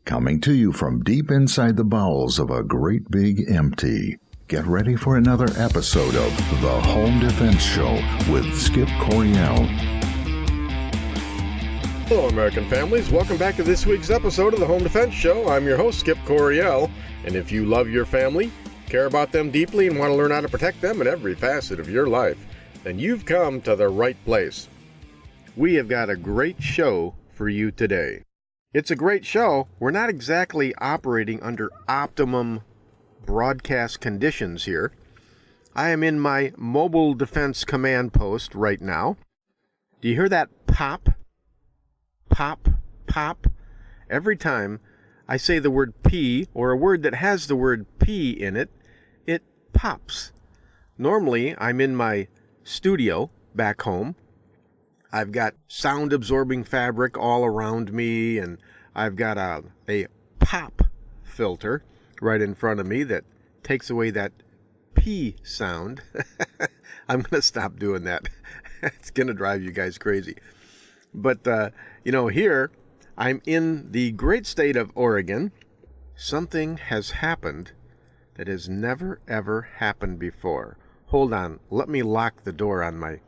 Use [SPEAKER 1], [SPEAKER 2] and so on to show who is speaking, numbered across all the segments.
[SPEAKER 1] Coming to you from deep inside the bowels of a great big empty. Get ready for another episode of The Home Defense Show with Skip Coryell.
[SPEAKER 2] Hello, American families. Welcome back to this week's episode of The Home Defense Show. I'm your host, Skip Coryell. And if you love your family, care about them deeply, and want to learn how to protect them in every facet of your life, then you've come to the right place. We have got a great show for you today. It's a great show. We're not exactly operating under optimum broadcast conditions here. I am in my mobile defense command post right now. Do you hear that pop? Pop, pop. Every time I say the word P or a word that has the word P in it, it pops. Normally, I'm in my studio back home. I've got sound absorbing fabric all around me, and I've got a pop filter right in front of me that takes away that P sound. I'm going to stop doing that. It's going to drive you guys crazy. But, here I'm in the great state of Oregon. Something has happened that has never, ever happened before. Hold on. Let me lock the door on my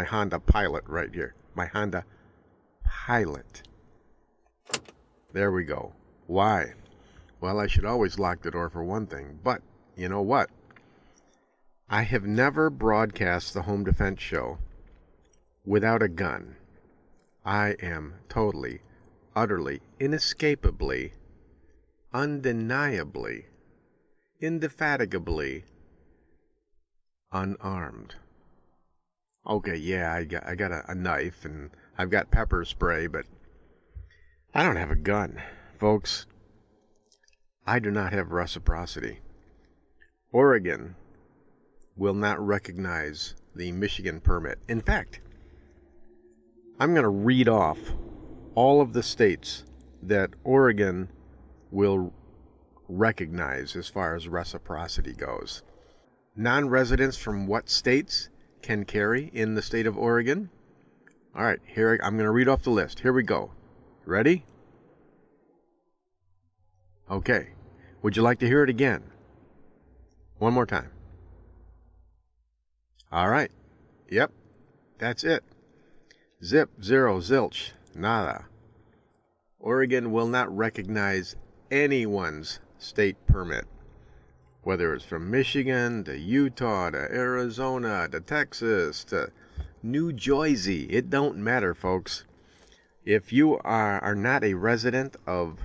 [SPEAKER 2] Honda Pilot right here. My Honda Pilot. There we go. Why? Well, I should always lock the door for one thing. But, you know what? I have never broadcast the Home Defense Show without a gun. I am totally, utterly, inescapably, undeniably, indefatigably unarmed. Okay, yeah, I got a knife and I've got pepper spray, but I don't have a gun. Folks, I do not have reciprocity. Oregon will not recognize the Michigan permit. In fact, I'm going to read off all of the states that Oregon will recognize as far as reciprocity goes. Non-residents from what states can carry in the state of Oregon? All right, here I'm going to read off the list. Here we go. Ready? Okay. Would you like to hear it again? One more time. All right. Yep. That's it. Zip, zero, zilch, nada. Oregon will not recognize anyone's state permit. Whether it's from Michigan to Utah to Arizona to Texas to New Jersey, it don't matter, folks. If you are not a resident of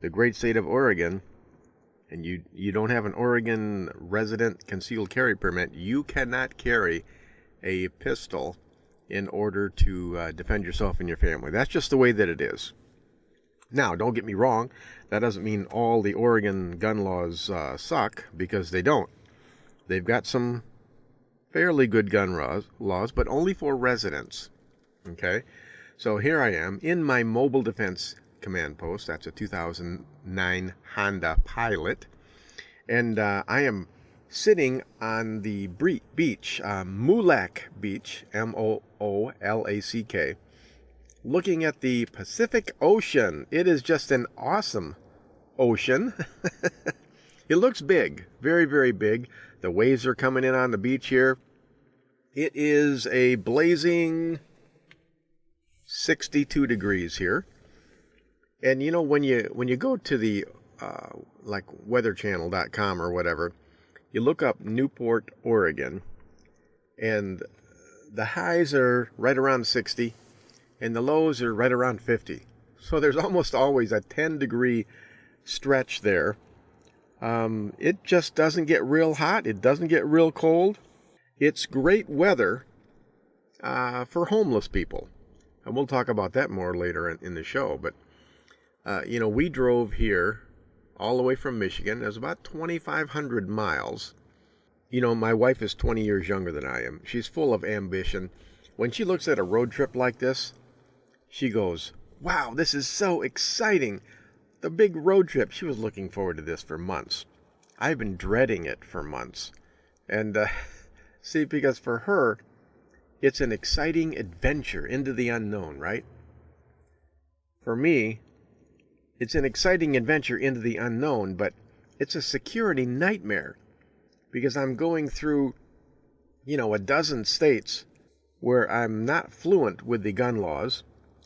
[SPEAKER 2] the great state of Oregon and you don't have an Oregon resident concealed carry permit, you cannot carry a pistol in order to defend yourself and your family. That's just the way that it is. Now, don't get me wrong. That doesn't mean all the Oregon gun laws suck, because they don't. They've got some fairly good gun laws, but only for residents. Okay? So here I am in my mobile defense command post. That's a 2009 Honda Pilot. And I am sitting on the beach, Moolack Beach, Moolack, looking at the Pacific Ocean. It is just an awesome ocean. It looks big, very, very big. The waves are coming in on the beach here. It is a blazing 62 degrees here. And when you go to the like weatherchannel.com or whatever, you look up Newport, Oregon, and the highs are right around 60 and the lows are right around 50. So there's almost always a 10-degree stretch there. It just doesn't get real hot. It doesn't get real cold. It's great weather for homeless people. And we'll talk about that more later in the show. But, we drove here all the way from Michigan. It was about 2,500 miles. My wife is 20 years younger than I am. She's full of ambition. When she looks at a road trip like this, she goes, wow, this is so exciting. The big road trip. She was looking forward to this for months. I've been dreading it for months. And see, because for her, it's an exciting adventure into the unknown, right? For me, It's an exciting adventure into the unknown, but it's a security nightmare because I'm going through, a dozen states where I'm not fluent with the gun laws.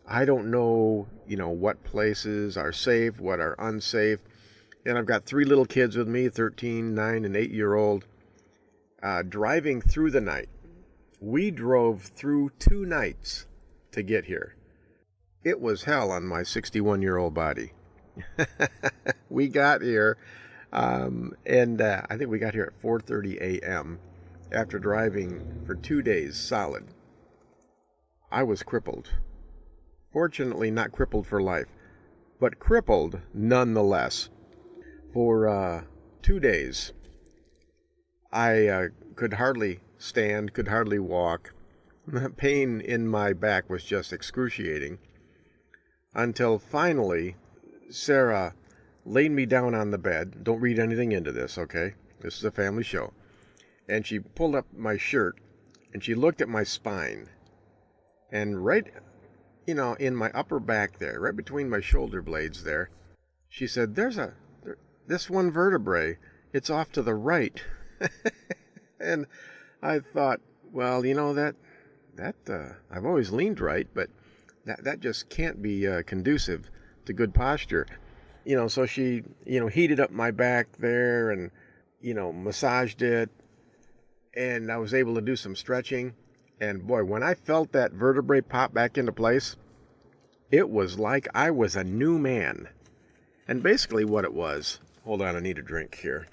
[SPEAKER 2] I don't know, what places are safe, what are unsafe. And I've got 3 little kids with me, 13, 9, and 8-year-old, driving through the night. We drove through 2 nights to get here. It was hell on my 61-year-old body. We got here, and I think we got here at 4:30 a.m. after driving for 2 days solid. I was crippled. Fortunately, not crippled for life, but crippled nonetheless. For 2 days, I could hardly stand, could hardly walk. The pain in my back was just excruciating. Until finally, Sarah laid me down on the bed. Don't read anything into this, okay? This is a family show. And she pulled up my shirt, and she looked at my spine. And right, in my upper back there, right between my shoulder blades there, she said, this one vertebrae, it's off to the right. And I thought, well, I've always leaned right, but that just can't be conducive to good posture. So she, heated up my back there and, massaged it. And I was able to do some stretching. And boy, when I felt that vertebrae pop back into place, it was like I was a new man. And basically what it was, hold on, I need a drink here.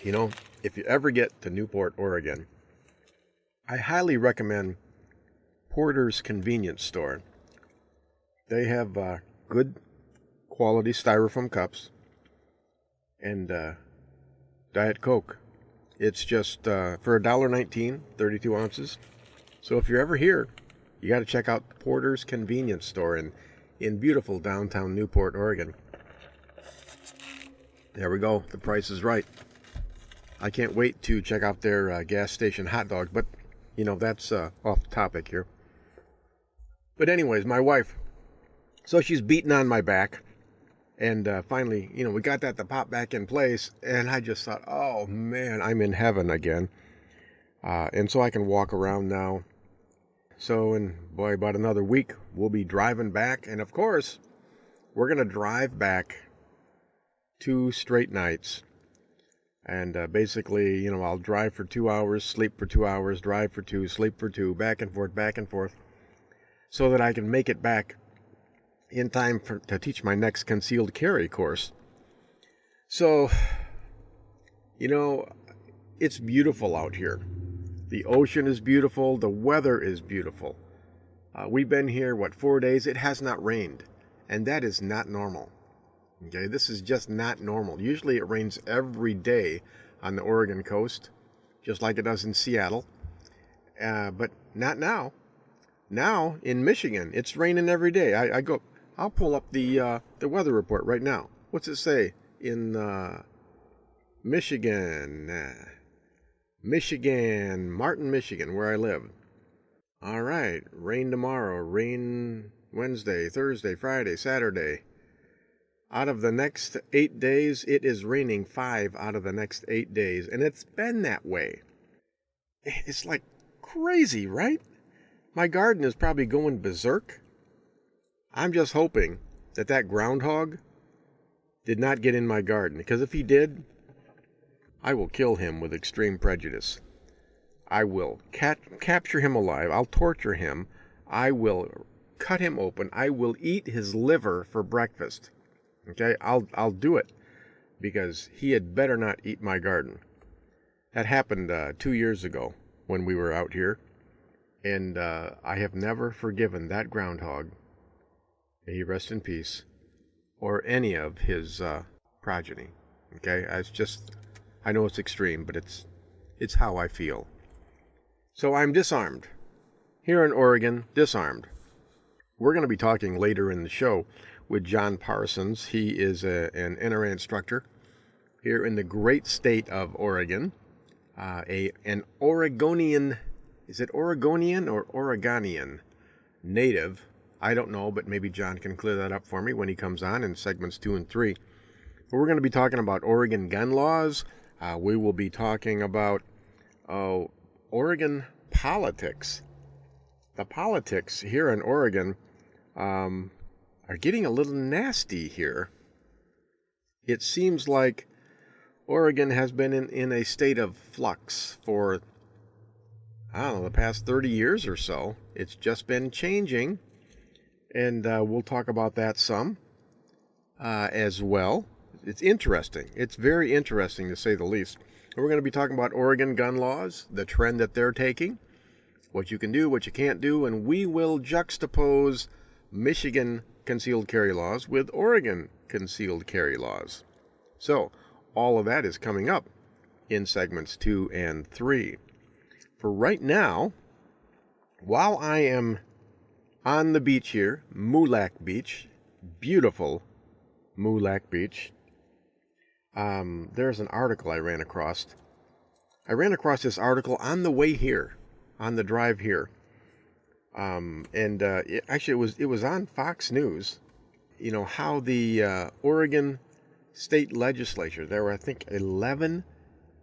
[SPEAKER 2] If you ever get to Newport, Oregon, I highly recommend Porter's Convenience Store. They have good quality styrofoam cups and Diet Coke. It's just for $1.19, 32 ounces. So if you're ever here, you got to check out Porter's Convenience Store in beautiful downtown Newport, Oregon. There we go. The price is right. I can't wait to check out their gas station hot dog, but, that's off topic here. But anyways, my wife, so she's beating on my back, and finally, we got that to pop back in place, and I just thought, oh, man, I'm in heaven again. And so I can walk around now. So in, about another week, we'll be driving back, and of course, we're going to drive back 2 straight nights. And basically, I'll drive for 2 hours, sleep for 2 hours, drive for 2, sleep for 2, back and forth, so that I can make it back in time to teach my next concealed carry course. So, it's beautiful out here. The ocean is beautiful. The weather is beautiful. We've been here, 4 days? It has not rained, and that is not normal. Okay, this is just not normal. Usually it rains every day on the Oregon coast, just like it does in Seattle. But not now. Now in Michigan, it's raining every day. I'll pull up the weather report right now. What's it say in Michigan, Martin, Michigan, where I live? All right, rain tomorrow, rain Wednesday, Thursday, Friday, Saturday. Out of the next 8 days, it is raining 5 out of the next 8 days. And it's been that way. It's like crazy, right? My garden is probably going berserk. I'm just hoping that groundhog did not get in my garden. Because if he did, I will kill him with extreme prejudice. I will capture him alive. I'll torture him. I will cut him open. I will eat his liver for breakfast. Okay, I'll do it, because he had better not eat my garden. That happened 2 years ago when we were out here, and I have never forgiven that groundhog, may he rest in peace, or any of his progeny. Okay, I know it's extreme, but it's how I feel. So I'm disarmed. Here in Oregon, disarmed. We're going to be talking later in the show with John Parsons. He is an NRA instructor here in the great state of Oregon. An Oregonian, is it Oregonian or Oregonian native I don't know, but maybe John can clear that up for me when he comes on in segments 2 and 3. But we're going to be talking about Oregon gun laws. We will be talking about Oregon politics. The politics here in Oregon are getting a little nasty here. It seems like Oregon has been in a state of flux for, I don't know, the past 30 years or so. It's just been changing, and we'll talk about that some as well. It's interesting. It's very interesting, to say the least. We're going to be talking about Oregon gun laws, the trend that they're taking, what you can do, what you can't do, and we will juxtapose Michigan concealed carry laws with Oregon concealed carry laws. So, all of that is coming up in segments 2 and 3. For right now, while I am on the beach here, Moolac Beach, beautiful Moolac Beach, there's an article I ran across. I ran across this article on the way here, on the drive here. It was on Fox News, you know, how the Oregon state legislature, there were, I think, 11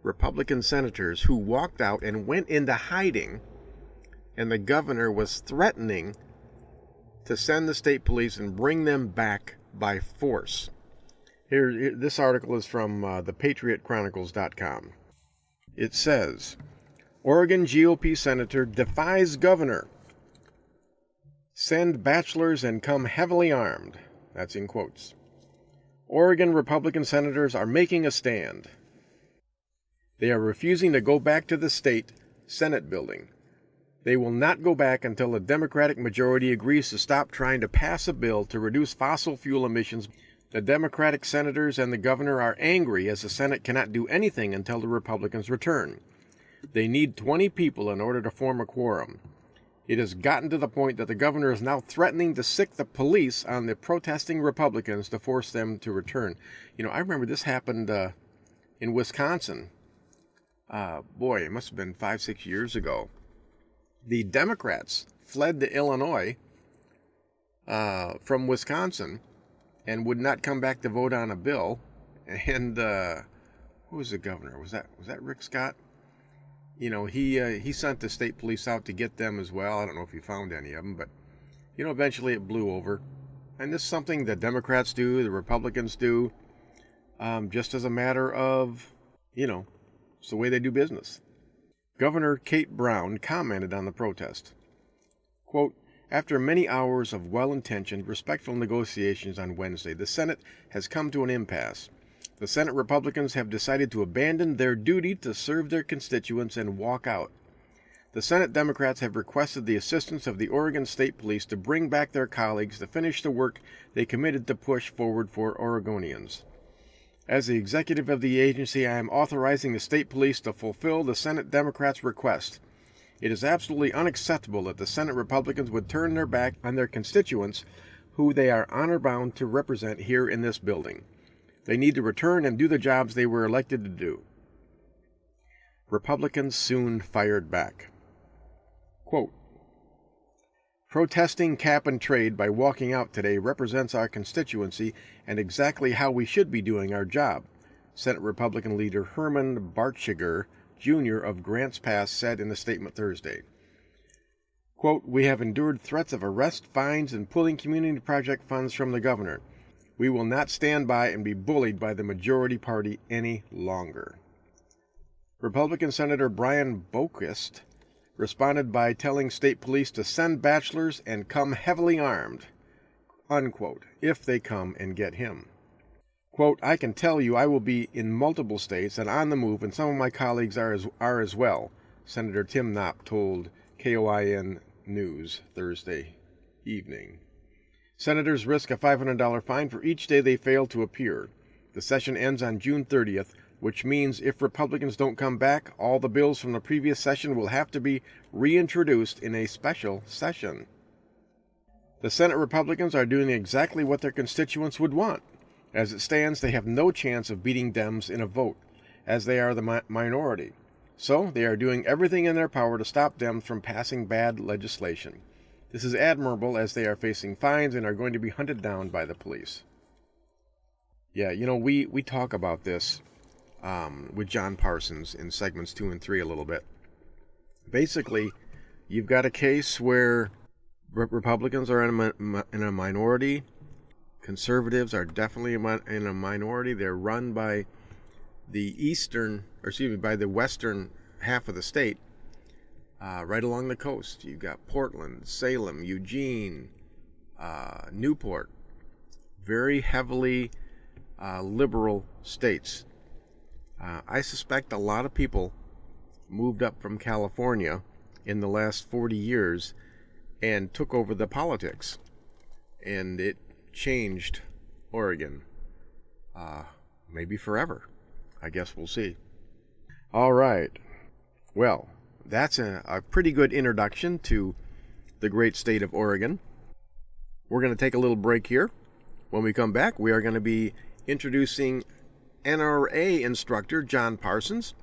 [SPEAKER 2] Republican senators who walked out and went into hiding, and the governor was threatening to send the state police and bring them back by force. Here, this article is from thepatriotchronicles.com. It says, Oregon GOP senator defies governor. Send bachelors and come heavily armed. That's in quotes. Oregon Republican senators are making a stand. They are refusing to go back to the state Senate building. They will not go back until the Democratic majority agrees to stop trying to pass a bill to reduce fossil fuel emissions. The Democratic senators and the governor are angry as the Senate cannot do anything until the Republicans return. They need 20 people in order to form a quorum. It has gotten to the point that the governor is now threatening to sic the police on the protesting Republicans to force them to return. You know, I remember this happened in Wisconsin. It must have been 5-6 years ago. The Democrats fled to Illinois from Wisconsin and would not come back to vote on a bill. And who was the governor? Was that Rick Scott? You know, he sent the state police out to get them as well. I don't know if he found any of them, but, you know, eventually it blew over. And this is something the Democrats do, the Republicans do, just as a matter of, you know, it's the way they do business. Governor Kate Brown commented on the protest. Quote, after many hours of well-intentioned, respectful negotiations on Wednesday, the Senate has come to an impasse. The Senate Republicans have decided to abandon their duty to serve their constituents and walk out. The Senate Democrats have requested the assistance of the Oregon State Police to bring back their colleagues to finish the work they committed to push forward for Oregonians. As the executive of the agency, I am authorizing the state police to fulfill the Senate Democrats' request. It is absolutely unacceptable that the Senate Republicans would turn their back on their constituents, who they are honor-bound to represent here in this building. They need to return and do the jobs they were elected to do. Republicans soon fired back. Quote, protesting cap and trade by walking out today represents our constituency and exactly how we should be doing our job, Senate Republican leader Herman Bartschiger, Jr. of Grants Pass said in a statement Thursday. Quote, we have endured threats of arrest, fines, and pulling community project funds from the governor. We will not stand by and be bullied by the majority party any longer. Republican Senator Brian Boquist responded by telling state police to send bachelors and come heavily armed, unquote, if they come and get him. Quote, I can tell you I will be in multiple states and on the move, and some of my colleagues are as well, Senator Tim Knopp told KOIN News Thursday evening. Senators risk a $500 fine for each day they fail to appear. The session ends on June 30th, which means if Republicans don't come back, all the bills from the previous session will have to be reintroduced in a special session. The Senate Republicans are doing exactly what their constituents would want. As it stands, they have no chance of beating Dems in a vote, as they are the minority. So they are doing everything in their power to stop Dems from passing bad legislation. This is admirable as they are facing fines and are going to be hunted down by the police. Yeah, you know, we talk about this with John Parsons in segments 2 and 3 a little bit. Basically, you've got a case where Republicans are in a minority. Conservatives are definitely in a minority. They're run by by the western half of the state, right along the coast. You've got Portland, Salem, Eugene, Newport. Very heavily liberal states. I suspect a lot of people moved up from California in the last 40 years and took over the politics. And it changed Oregon. Maybe forever. I guess we'll see. All right. Well, that's a pretty good introduction to the great state of Oregon. We're going to take a little break here. When we come back, we are going to be introducing NRA instructor John Parsons.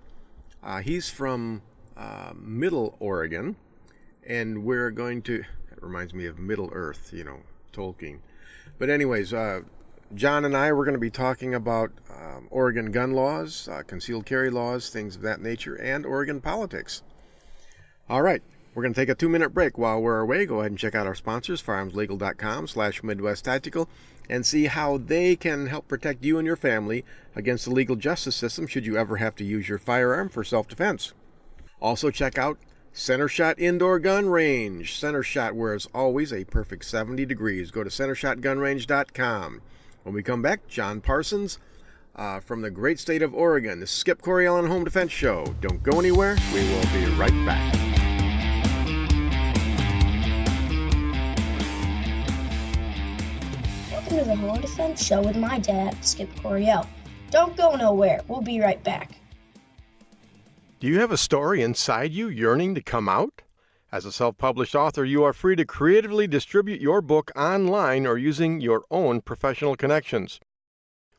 [SPEAKER 2] He's from Middle Oregon, and we're going to... That reminds me of Middle Earth, you know, Tolkien. But anyways, John and I, we're going to be talking about Oregon gun laws, concealed carry laws, things of that nature, and Oregon politics. All right, we're going to take a 2-minute break. While we're away, go ahead and check out our sponsors, firearmslegal.com/Midwest Tactical, and see how they can help protect you and your family against the legal justice system should you ever have to use your firearm for self-defense. Also check out Center Shot Indoor Gun Range. Center Shot wears always a perfect 70 degrees. Go to centershotgunrange.com. When we come back, John Parsons from the great state of Oregon. This is Skip Coryell on Home Defense Show. Don't go anywhere. We will be right back.
[SPEAKER 3] Welcome to the Home Defense Show with my dad, Skip Coryell. Don't go nowhere. We'll be right back.
[SPEAKER 2] Do you have a story inside you yearning to come out? As a self-published author, you are free to creatively distribute your book online or using your own professional connections.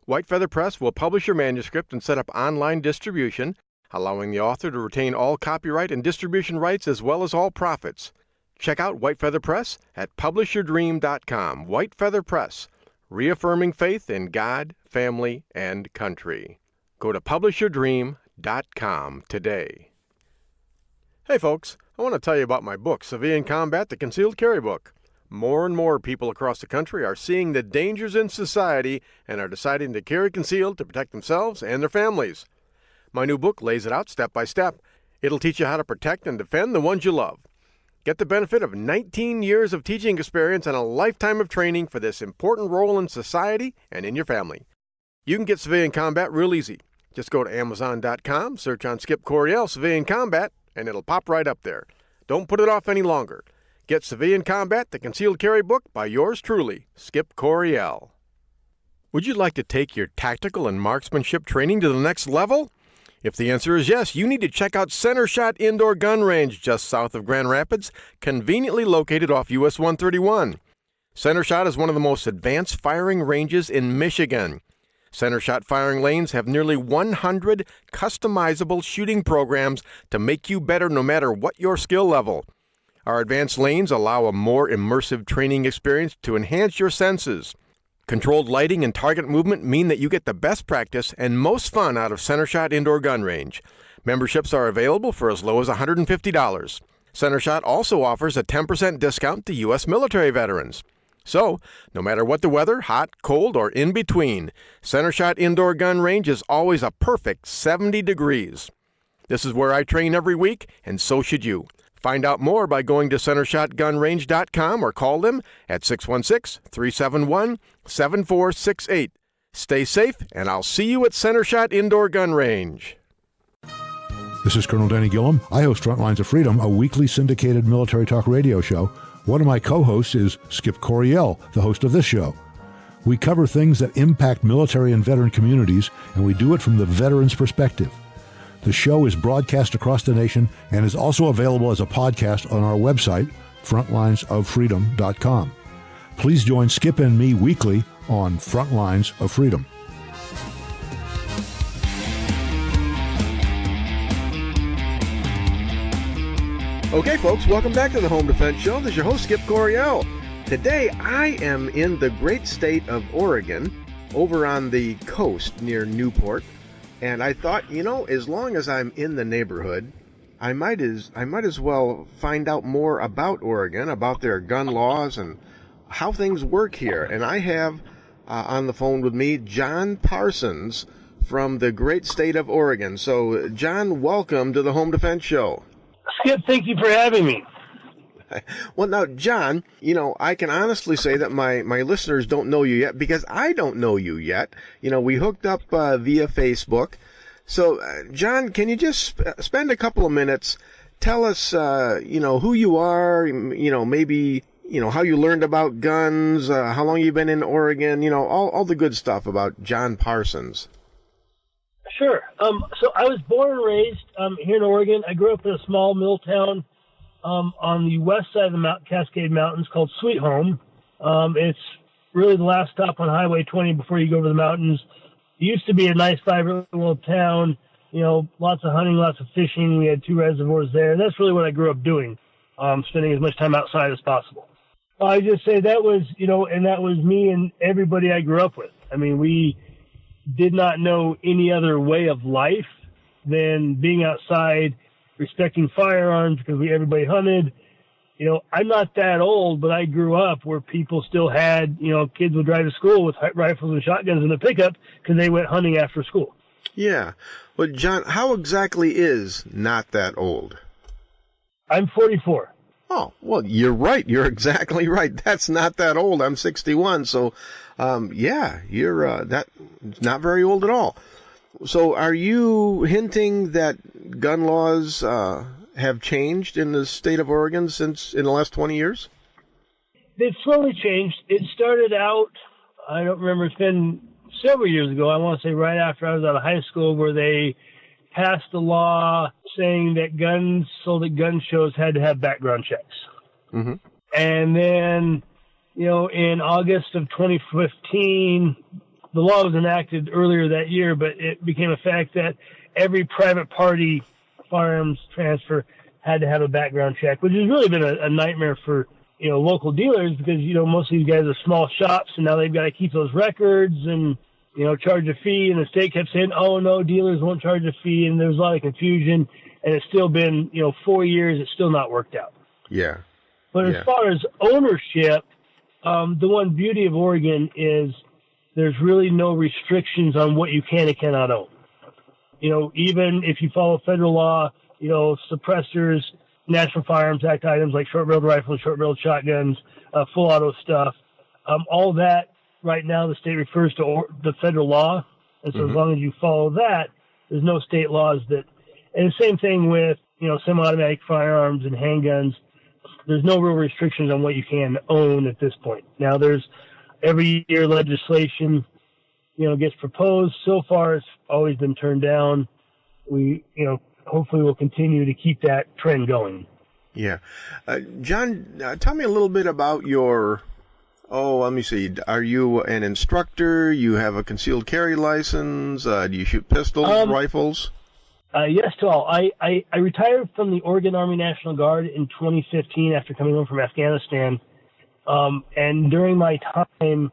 [SPEAKER 2] White Feather Press will publish your manuscript and set up online distribution, allowing the author to retain all copyright and distribution rights as well as all profits. Check out White Feather Press at publishyourdream.com. White Feather Press, reaffirming faith in God, family, and country. Go to publishyourdream.com today. Hey folks, I want to tell you about my book, Civilian Combat, the Concealed Carry Book. More and more people across the country are seeing the dangers in society and are deciding to carry concealed to protect themselves and their families. My new book lays it out step by step. It'll teach you how to protect and defend the ones you love. Get the benefit of 19 years of teaching experience and a lifetime of training for this important role in society and in your family. You can get Civilian Combat real easy. Just go to Amazon.com, search on Skip Coryell Civilian Combat, and it'll pop right up there. Don't put it off any longer. Get Civilian Combat, the Concealed Carry Book by yours truly, Skip Coryell. Would you like to take your tactical and marksmanship training to the next level? If the answer is yes, you need to check out Center Shot Indoor Gun Range just south of Grand Rapids, conveniently located off US 131. Center Shot is one of the most advanced firing ranges in Michigan. Center Shot firing lanes have nearly 100 customizable shooting programs to make you better no matter what your skill level. Our advanced lanes allow a more immersive training experience to enhance your senses. Controlled lighting and target movement mean that you get the best practice and most fun out of Center Shot Indoor Gun Range. Memberships are available for as low as $150. Center Shot also offers a 10% discount to U.S. military veterans. So, no matter what the weather, hot, cold, or in between, Center Shot Indoor Gun Range is always a perfect 70 degrees. This is where I train every week, and so should you. Find out more by going to centershotgunrange.com or call them at 616-371-7468. Stay safe, and I'll see you at Center Shot Indoor Gun Range.
[SPEAKER 4] This is Colonel Danny Gillum. I host Frontlines of Freedom, a weekly syndicated military talk radio show. One of my co-hosts is Skip Coryell, the host of this show. We cover things that impact military and veteran communities, and we do it from the veteran's perspective. The show is broadcast across the nation and is also available as a podcast on our website, frontlinesoffreedom.com. Please join Skip and me weekly on Frontlines of Freedom.
[SPEAKER 2] Okay, folks, welcome back to the Home Defense Show. This is your host, Skip Coryell. Today, I am in the great state of Oregon, over on the coast near Newport, and I thought, as long as I'm in the neighborhood, I might as well find out more about Oregon, about their gun laws and how things work here. And I have on the phone with me John Parsons from the great state of Oregon. So, John, welcome to the Home Defense Show.
[SPEAKER 5] Skip, thank you for having me.
[SPEAKER 2] Well, now, John, I can honestly say that my listeners don't know you yet because I don't know you yet. We hooked up via Facebook. So, John, can you just spend a couple of minutes, tell us, who you are, maybe, how you learned about guns, how long you've been in Oregon, all the good stuff about John Parsons.
[SPEAKER 5] Sure. So I was born and raised here in Oregon. I grew up in a small mill town on the west side of the Cascade Mountains called Sweet Home. It's really the last stop on Highway 20 before you go over the mountains. It used to be a nice, vibrant little town, lots of hunting, lots of fishing. We had 2 reservoirs there. And that's really what I grew up doing, spending as much time outside as possible. I just say that was, and that was me and everybody I grew up with. I mean, we did not know any other way of life than being outside, respecting firearms because everybody hunted. I'm not that old, but I grew up where people still had, kids would drive to school with rifles and shotguns in the pickup because they went hunting after school.
[SPEAKER 2] Yeah. Well, John, how exactly is not that old?
[SPEAKER 5] I'm 44.
[SPEAKER 2] Oh, well, you're right. You're exactly right. That's not that old. I'm 61. So, you're that's not very old at all. So are you hinting that gun laws have changed in the state of Oregon since in the last 20 years?
[SPEAKER 5] They've slowly changed. It started out, I don't remember, it's been several years ago, I want to say right after I was out of high school, where they passed a law saying that guns sold at gun shows had to have background checks. Mm-hmm. And then, in August of 2015, the law was enacted earlier that year, but it became a fact that every private party firearms transfer had to have a background check, which has really been a nightmare for, local dealers because, most of these guys are small shops and now they've got to keep those records and, charge a fee. And the state kept saying, oh, no, dealers won't charge a fee. And there's a lot of confusion. And it's still been, 4 years. It's still not worked out.
[SPEAKER 2] Yeah.
[SPEAKER 5] But as far as ownership, the one beauty of Oregon is there's really no restrictions on what you can and cannot own. Even if you follow federal law, suppressors, National Firearms Act items like short-barreled rifles, short-barreled shotguns, full auto stuff, all that right now the state refers to the federal law. And so as long as you follow that, there's no state laws that, and the same thing with, semi-automatic firearms and handguns. There's no real restrictions on what you can own at this point. Now there's every year legislation, gets proposed. So far it's always been turned down. We, hopefully we'll continue to keep that trend going.
[SPEAKER 2] Yeah. John, tell me a little bit about your, let me see. Are you an instructor? You have a concealed carry license? Do you shoot pistols, rifles?
[SPEAKER 5] Yes to all. I retired from the Oregon Army National Guard in 2015 after coming home from Afghanistan. And during my time,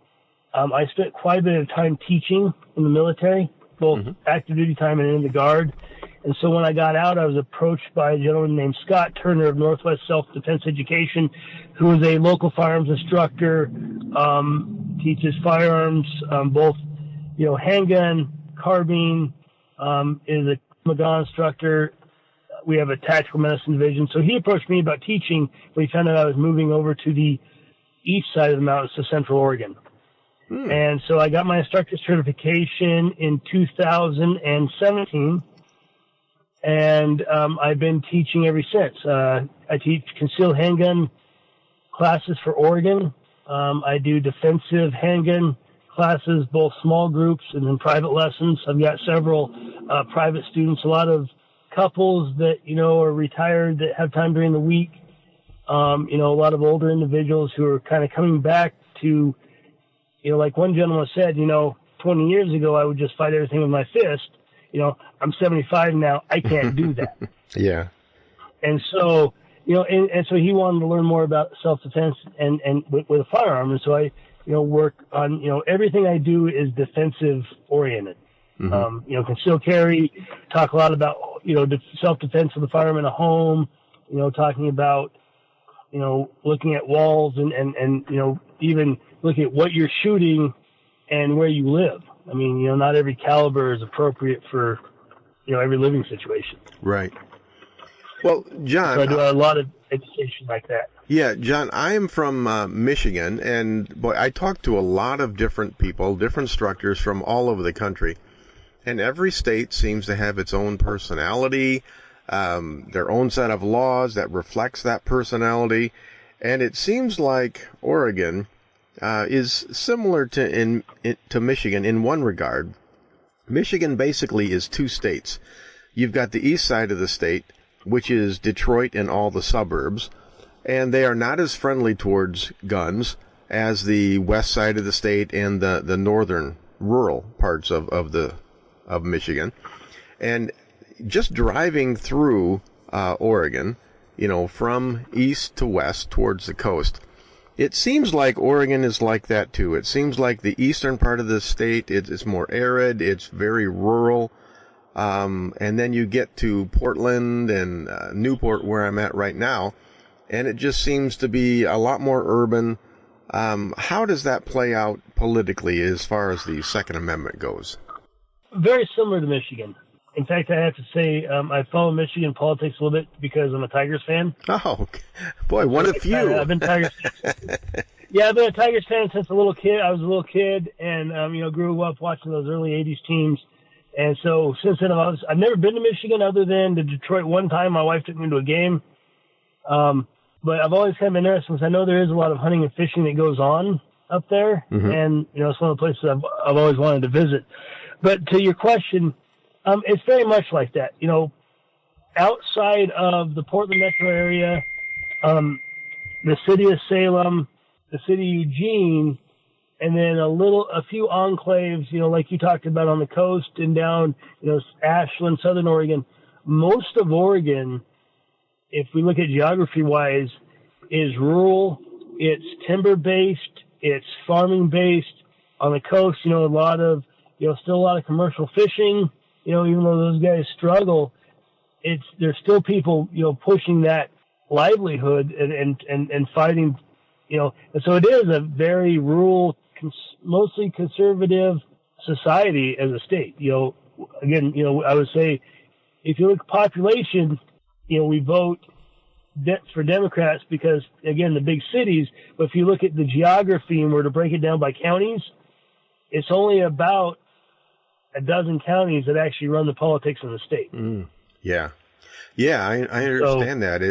[SPEAKER 5] I spent quite a bit of time teaching in the military, both active duty time and in the Guard. And so when I got out, I was approached by a gentleman named Scott Turner of Northwest Self-Defense Education, who is a local firearms instructor, teaches firearms, both, handgun, carbine, is a gun instructor. We have a tactical medicine division. So he approached me about teaching when he found out I was moving over to the east side of the mountains to Central Oregon. And so I got my instructor certification in 2017. And I've been teaching ever since. I teach concealed handgun classes for Oregon. I do defensive handgun classes, both small groups and then private lessons. I've got several private students, a lot of couples that, are retired that have time during the week. A lot of older individuals who are kind of coming back to, like one gentleman said, 20 years ago, I would just fight everything with my fist. I'm 75 now. I can't do that.
[SPEAKER 2] Yeah.
[SPEAKER 5] And so, and so he wanted to learn more about self-defense and with a firearm. And so I, work on, everything I do is defensive oriented.
[SPEAKER 2] Mm-hmm.
[SPEAKER 5] Concealed carry, talk a lot about, self-defense of the firearm in a home, talking about, looking at walls and even looking at what you're shooting and where you live. I mean, not every caliber is appropriate for, every living situation.
[SPEAKER 2] Right. Well, John,
[SPEAKER 5] so I do a lot of education like that.
[SPEAKER 2] Yeah, John, I am from Michigan, and boy, I talk to a lot of different people, different instructors from all over the country, and every state seems to have its own personality, their own set of laws that reflects that personality, and it seems like Oregon is similar to Michigan in one regard. Michigan basically is two states. You've got the east side of the state, which is Detroit and all the suburbs, and they are not as friendly towards guns as the west side of the state and the northern rural parts of Michigan. And just driving through Oregon, from east to west towards the coast, it seems like Oregon is like that too. It seems like the eastern part of the state is more arid, it's very rural. And then you get to Portland and Newport, where I'm at right now, and it just seems to be a lot more urban. How does that play out politically as far as the Second Amendment goes?
[SPEAKER 5] Very similar to Michigan. In fact, I have to say I follow Michigan politics a little bit because I'm a Tigers fan.
[SPEAKER 2] Oh, boy, one of few.
[SPEAKER 5] I've been Tigers fan. Yeah, I've been a Tigers fan since a little kid. I was a little kid and, grew up watching those early 80s teams. And so since then, I've never been to Michigan other than to Detroit one time. My wife took me to a game. But I've always kind of been interested because I know there is a lot of hunting and fishing that goes on up there. Mm-hmm. And, it's one of the places I've always wanted to visit. But to your question, it's very much like that. Outside of the Portland metro area, the city of Salem, the city of Eugene, and then a few enclaves, like you talked about on the coast and down, Ashland, Southern Oregon. Most of Oregon, if we look at geography-wise, is rural. It's timber-based. It's farming-based. On the coast, a lot of, still a lot of commercial fishing. Even though those guys struggle, there's still people, pushing that livelihood and fighting, and so it is a very rural, mostly conservative society as a state. Again, I would say if you look at population, we vote for Democrats because, again, the big cities, but if you look at the geography and were to break it down by counties, it's only about a dozen counties that actually run the politics in the state.
[SPEAKER 2] Yeah. Yeah, I understand that.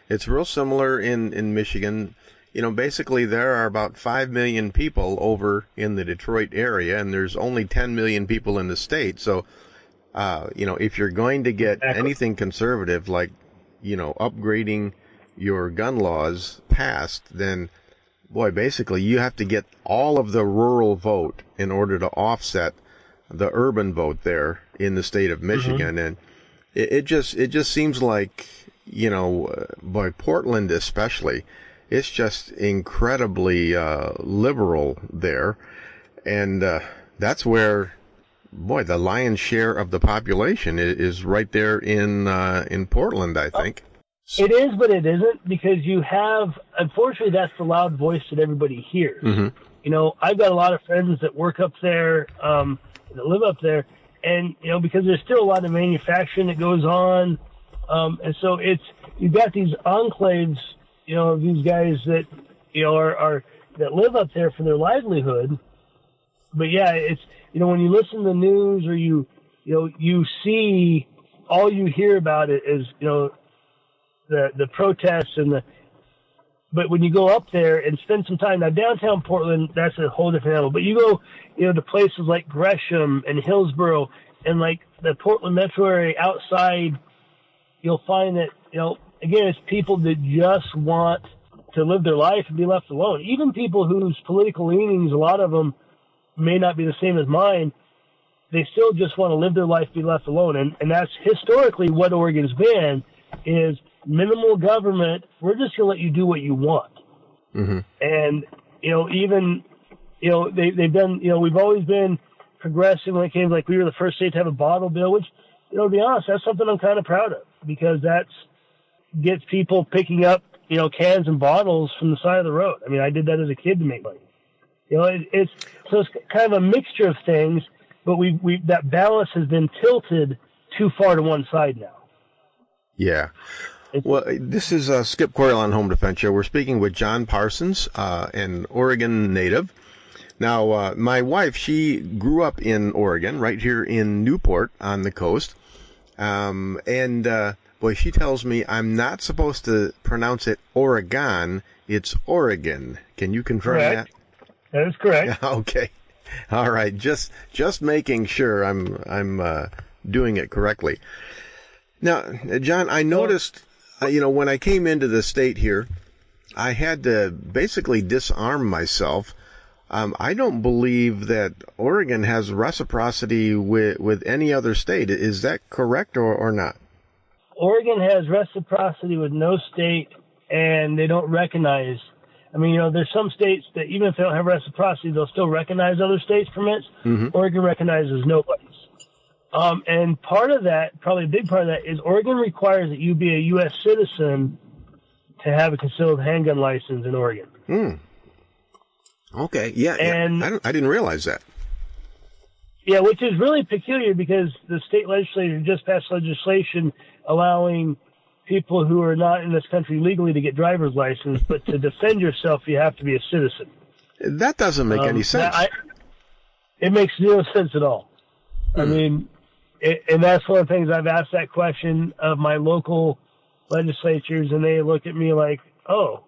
[SPEAKER 2] It's real similar in Michigan. Basically there are about 5 million people over in the Detroit area, and there's only 10 million people in the state. So, if you're going to get anything conservative, like, upgrading your gun laws passed, then, boy, basically you have to get all of the rural vote in order to offset the urban vote there in the state of Michigan. Mm-hmm. And it just seems like, by Portland especially, it's just incredibly liberal there. And that's where, boy, the lion's share of the population is right there in Portland, I think.
[SPEAKER 5] It is, but it isn't, because you have, unfortunately, that's the loud voice that everybody hears. Mm-hmm. I've got a lot of friends that work up there, that live up there, and, because there's still a lot of manufacturing that goes on, and so you've got these enclaves, these guys that, are that live up there for their livelihood. But yeah, it's, when you listen to the news or you see, all you hear about it is, the protests but when you go up there and spend some time, now downtown Portland, that's a whole different animal, but you go, to places like Gresham and Hillsborough and like the Portland metro area outside, you'll find that, again, it's people that just want to live their life and be left alone. Even people whose political leanings, a lot of them may not be the same as mine, they still just want to live their life, be left alone. And that's historically what Oregon's been, is minimal government. We're just going to let you do what you want.
[SPEAKER 2] Mm-hmm.
[SPEAKER 5] And, even, they've done, we've always been progressive when it came, like we were the first state to have a bottle bill, which, to be honest, that's something I'm kind of proud of, because gets people picking up, cans and bottles from the side of the road. I mean, I did that as a kid to make money. It's kind of a mixture of things, but that balance has been tilted too far to one side now.
[SPEAKER 2] Yeah. Well, this is Skip Coryell on Home Defense Show. We're speaking with John Parsons, an Oregon native. Now, my wife, she grew up in Oregon, right here in Newport on the coast. Boy, she tells me I'm not supposed to pronounce it Oregon. It's Oregon. Can you confirm
[SPEAKER 5] correct. That is correct.
[SPEAKER 2] Okay. All right. Just making sure I'm doing it correctly. Now, John, I noticed, when I came into the state here, I had to basically disarm myself. I don't believe that Oregon has reciprocity with any other state. Is that correct or not?
[SPEAKER 5] Oregon has reciprocity with no state, and they don't recognize. I mean, there's some states that even if they don't have reciprocity, they'll still recognize other states' permits. Mm-hmm. Oregon recognizes nobody's. And part of that, probably a big part of that, is Oregon requires that you be a U.S. citizen to have a concealed handgun license in Oregon.
[SPEAKER 2] Hmm. Okay, yeah,
[SPEAKER 5] and
[SPEAKER 2] I didn't realize that.
[SPEAKER 5] Yeah, which is really peculiar because the state legislature just passed legislation allowing people who are not in this country legally to get driver's license, but to defend yourself, you have to be a citizen.
[SPEAKER 2] That doesn't make any sense.
[SPEAKER 5] It makes zero sense at all. I mean, and that's one of the things I've asked that question of my local legislatures, and they look at me like, oh,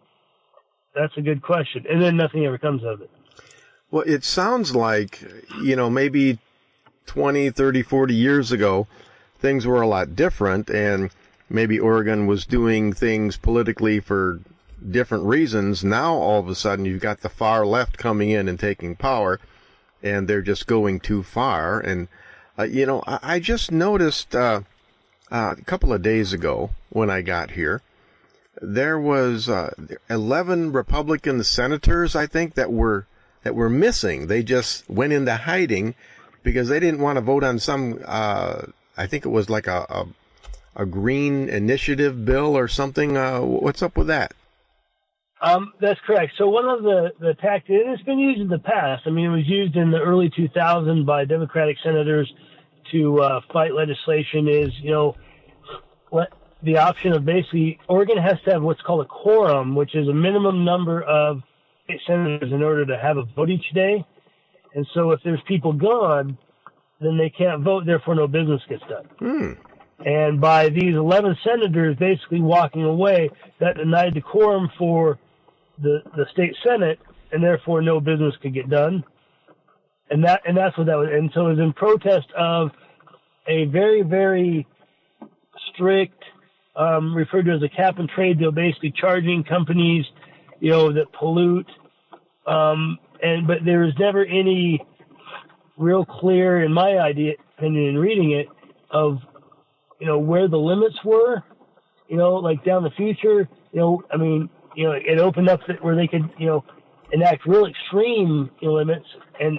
[SPEAKER 5] that's a good question. And then nothing ever comes of it.
[SPEAKER 2] Well, it sounds like, maybe 20, 30, 40 years ago, things were a lot different, and maybe Oregon was doing things politically for different reasons. Now, all of a sudden, you've got the far left coming in and taking power, and they're just going too far. And, I just noticed a couple of days ago when I got here, there was 11 Republican senators, I think, that were missing. They just went into hiding because they didn't want to vote on some, I think it was like a green initiative bill or something. What's up with that?
[SPEAKER 5] That's correct. So one of the tactics, and it's been used in the past. I mean, it was used in the early 2000s by Democratic senators to fight legislation is, the option of basically Oregon has to have what's called a quorum, which is a minimum number of senators in order to have a vote each day. And so if there's people gone, then they can't vote, therefore no business gets done. And by these 11 senators basically walking away, that denied the quorum for the state Senate, and therefore no business could get done. And that's what that was. And so it was in protest of a very, very strict, referred to as a cap and trade deal, basically charging companies, that pollute. But there was never any real clear, in my opinion, in reading it, of, where the limits were, like down the future, it opened up where they could, enact real extreme limits and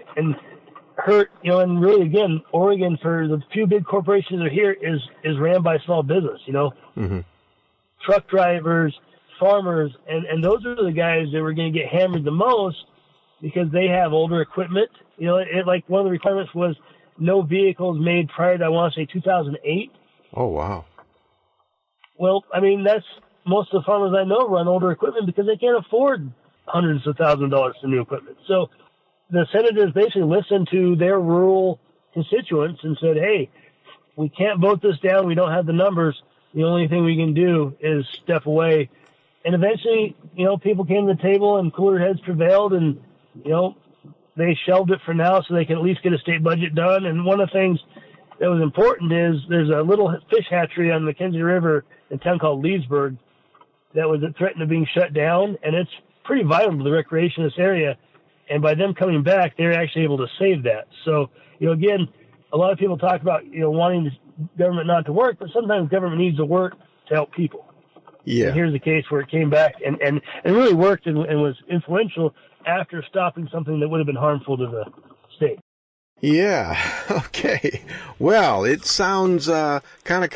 [SPEAKER 5] hurt, and really, again, Oregon, for the few big corporations that are here, is ran by small business,
[SPEAKER 2] Mm-hmm.
[SPEAKER 5] Truck drivers, farmers, and those are the guys that were going to get hammered the most because they have older equipment. Like one of the requirements was no vehicles made prior to, I want to say, 2008.
[SPEAKER 2] Oh, wow.
[SPEAKER 5] Well, I mean, that's most of the farmers I know run older equipment because they can't afford hundreds of thousands of dollars for new equipment. So the senators basically listened to their rural constituents and said, hey, we can't vote this down. We don't have the numbers. The only thing we can do is step away. And eventually, people came to the table and cooler heads prevailed, and, they shelved it for now so they can at least get a state budget done. And one of the things that was important is there's a little fish hatchery on the Mackenzie River in a town called Leesburg that was threatened of being shut down, and it's pretty vital to the recreation of this area. And by them coming back, they're actually able to save that. So, again, a lot of people talk about, wanting the government not to work, but sometimes government needs to work to help people.
[SPEAKER 2] Yeah.
[SPEAKER 5] And here's the case where it came back and really worked and was influential after stopping something that would have been harmful to the state.
[SPEAKER 2] Yeah. Okay. Well, it sounds kind of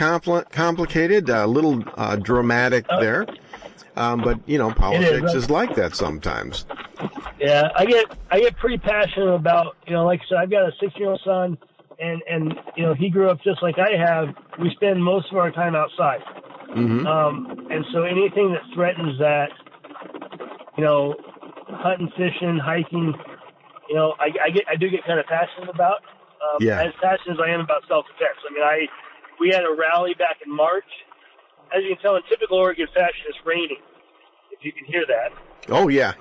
[SPEAKER 2] complicated, a little dramatic there. But politics is like that sometimes.
[SPEAKER 5] Yeah, I get pretty passionate about, like I said, I've got a 6-year-old son, and he grew up just like I have. We spend most of our time outside.
[SPEAKER 2] Mm-hmm.
[SPEAKER 5] And so anything that threatens that, hunting, fishing, hiking, I do get kind of passionate about. As passionate as I am about self-defense. I mean, we had a rally back in March. As you can tell, in typical Oregon fashion, it's raining. If you can hear that.
[SPEAKER 2] Oh yeah.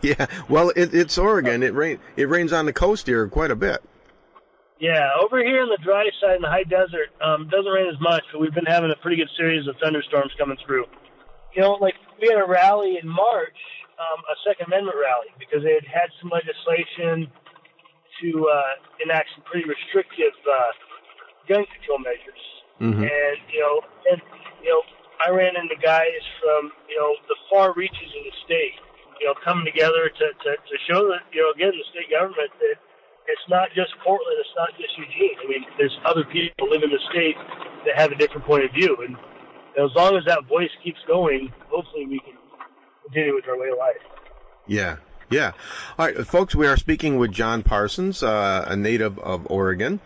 [SPEAKER 2] Well, it's Oregon. It rains on the coast here quite a bit.
[SPEAKER 5] Yeah, over here on the dry side in the high desert, doesn't rain as much, but we've been having a pretty good series of thunderstorms coming through. Like we had a rally in March, a Second Amendment rally, because they had some legislation to enact some pretty restrictive gun control measures. Mm-hmm. And I ran into guys from the far reaches of the state, coming together to show that again the state government that it's not just Portland, it's not just Eugene. I mean, there's other people live in the state that have a different point of view, and as long as that voice keeps going, hopefully we can continue with our way of life.
[SPEAKER 2] Yeah. All right, folks, we are speaking with John Parsons, a native of Oregon.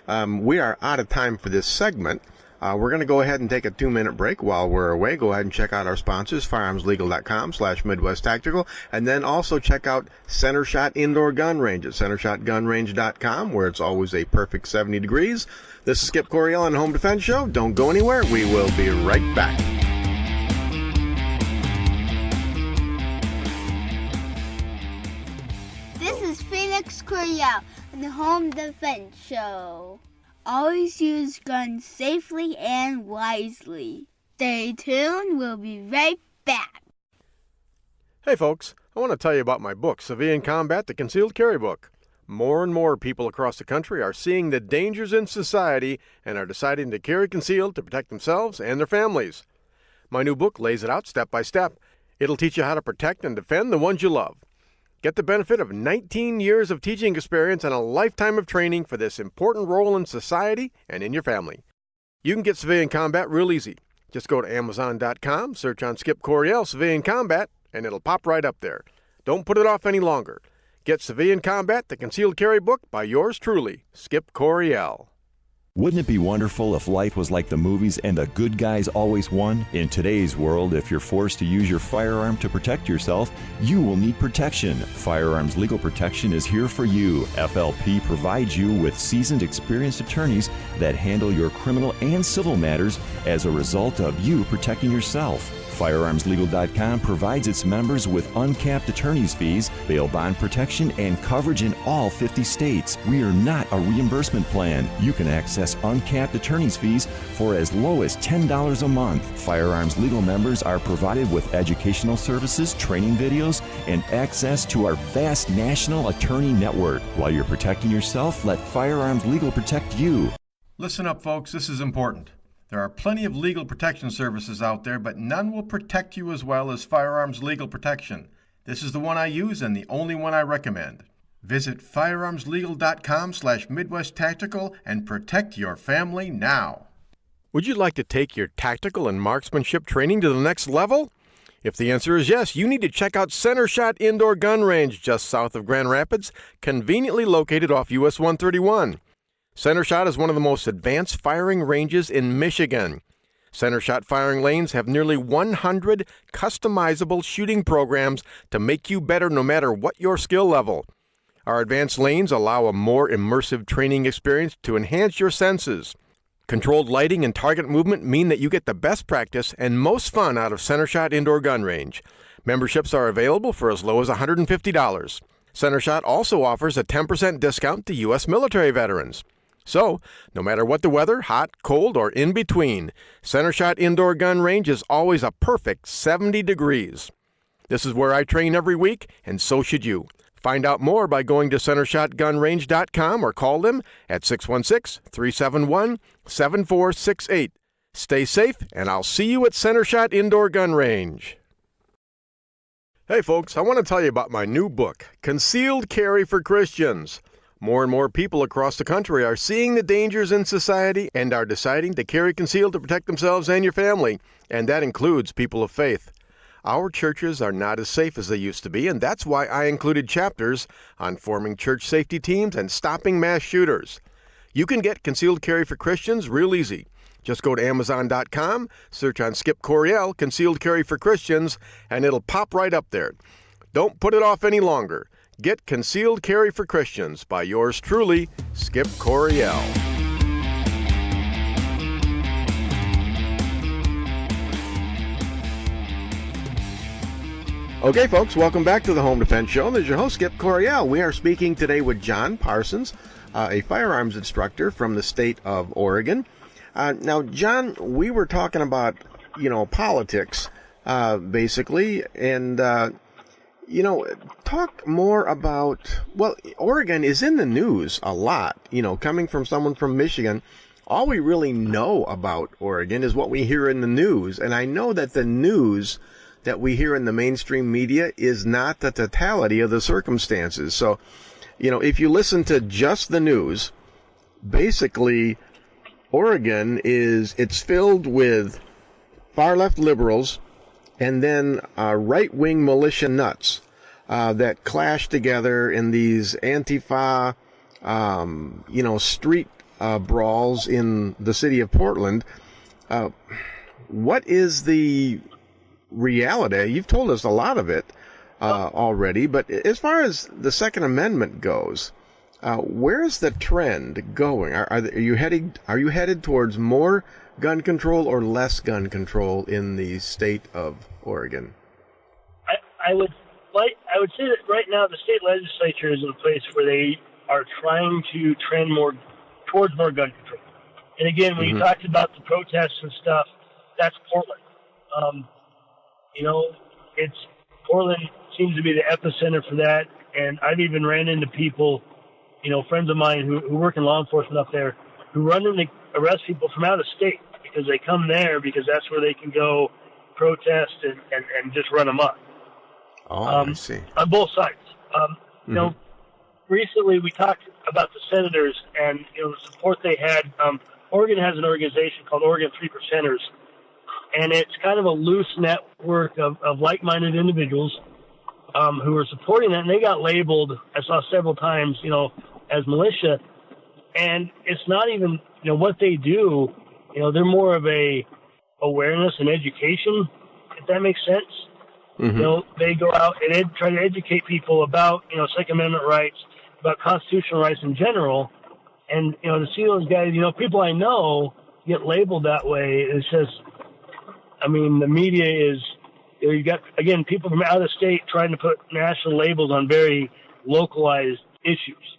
[SPEAKER 2] We are out of time for this segment. We're going to go ahead and take a 2-minute break. While we're away, go ahead and check out our sponsors, firearmslegal.com/Midwest Tactical, and then also check out Center Shot Indoor Gun Range at centershotgunrange.com, where it's always a perfect 70 degrees. This is Skip Coryell on the Home Defense Show. Don't go anywhere. We will be right back.
[SPEAKER 6] This is Felix Coryell on the Home Defense Show. Always use guns safely and wisely. Stay tuned. We'll be right back.
[SPEAKER 2] Hey, folks. I want to tell you about my book, Civilian Combat, the Concealed Carry Book. More and more people across the country are seeing the dangers in society and are deciding to carry concealed to protect themselves and their families. My new book lays it out step by step. It'll teach you how to protect and defend the ones you love. Get the benefit of 19 years of teaching experience and a lifetime of training for this important role in society and in your family. You can get Civilian Combat real easy. Just go to Amazon.com, search on Skip Coryell Civilian Combat, and it'll pop right up there. Don't put it off any longer. Get Civilian Combat, the Concealed Carry Book by yours truly, Skip Coryell.
[SPEAKER 7] Wouldn't it be wonderful if life was like the movies and the good guys always won? In today's world, if you're forced to use your firearm to protect yourself, you will need protection. Firearms Legal Protection is here for you. FLP provides you with seasoned, experienced attorneys that handle your criminal and civil matters as a result of you protecting yourself. FirearmsLegal.com provides its members with uncapped attorney's fees, bail bond protection, and coverage in all 50 states. We are not a reimbursement plan. You can access uncapped attorney's fees for as low as $10 a month. Firearms Legal members are provided with educational services, training videos, and access to our vast national attorney network. While you're protecting yourself, let Firearms Legal protect you.
[SPEAKER 2] Listen up, folks. This is important. There are plenty of legal protection services out there, but none will protect you as well as Firearms Legal Protection. This is the one I use and the only one I recommend. Visit firearmslegal.com/Midwest Tactical and protect your family now. Would you like to take your tactical and marksmanship training to the next level? If the answer is yes, you need to check out Center Shot Indoor Gun Range just south of Grand Rapids, conveniently located off US 131. Center Shot is one of the most advanced firing ranges in Michigan. Center Shot firing lanes have nearly 100 customizable shooting programs to make you better no matter what your skill level. Our advanced lanes allow a more immersive training experience to enhance your senses. Controlled lighting and target movement mean that you get the best practice and most fun out of Center Shot Indoor Gun Range. Memberships are available for as low as $150. Center Shot also offers a 10% discount to U.S. military veterans. So, no matter what the weather, hot, cold, or in between, Center Shot Indoor Gun Range is always a perfect 70 degrees. This is where I train every week, and so should you. Find out more by going to centershotgunrange.com or call them at 616-371-7468. Stay safe, and I'll see you at Center Shot Indoor Gun Range. Hey folks, I want to tell you about my new book, Concealed Carry for Christians. More and more people across the country are seeing the dangers in society and are deciding to carry concealed to protect themselves and your family, and that includes people of faith. Our churches are not as safe as they used to be, and that's why I included chapters on forming church safety teams and stopping mass shooters. You can get Concealed Carry for Christians real easy. Just go to Amazon.com, search on Skip Coryell, Concealed Carry for Christians, and it'll pop right up there. Don't put it off any longer. Get Concealed Carry for Christians by yours truly, Skip Coryell. Okay, folks, welcome back to the Home Defense Show. This is your host, Skip Coryell. We are speaking today with John Parsons, a firearms instructor from the state of Oregon. Now, John, we were talking about, politics, basically, and talk more about, Oregon is in the news a lot, coming from someone from Michigan. All we really know about Oregon is what we hear in the news. And I know that the news that we hear in the mainstream media is not the totality of the circumstances. So, if you listen to just the news, basically, Oregon it's filled with far left liberals and then right-wing militia nuts that clash together in these Antifa, street brawls in the city of Portland. What is the reality? You've told us a lot of it already, but as far as the Second Amendment goes, where's the trend going? Are you headed towards more gun control or less gun control in the state of Oregon?
[SPEAKER 5] I would say that right now the state legislature is in a place where they are trying to trend more towards more gun control. And again, when you talked about the protests and stuff, that's Portland. Portland seems to be the epicenter for that. And I've even ran into people, friends of mine who work in law enforcement up there, who run in to arrest people from out of state because they come there because that's where they can go protest and just run amok.
[SPEAKER 2] I see.
[SPEAKER 5] On both sides. Recently we talked about the senators and the support they had. Oregon has an organization called Oregon 3%ers, and it's kind of a loose network of like-minded individuals who are supporting that, and they got labeled, I saw several times, as militia, and it's not even, what they do, they're more of a awareness and education, if that makes sense. They go out and try to educate people about, Second Amendment rights, about constitutional rights in general, and, to see those guys, people I know get labeled that way, it's just, the media is, you got, again, people from out of state trying to put national labels on very localized issues.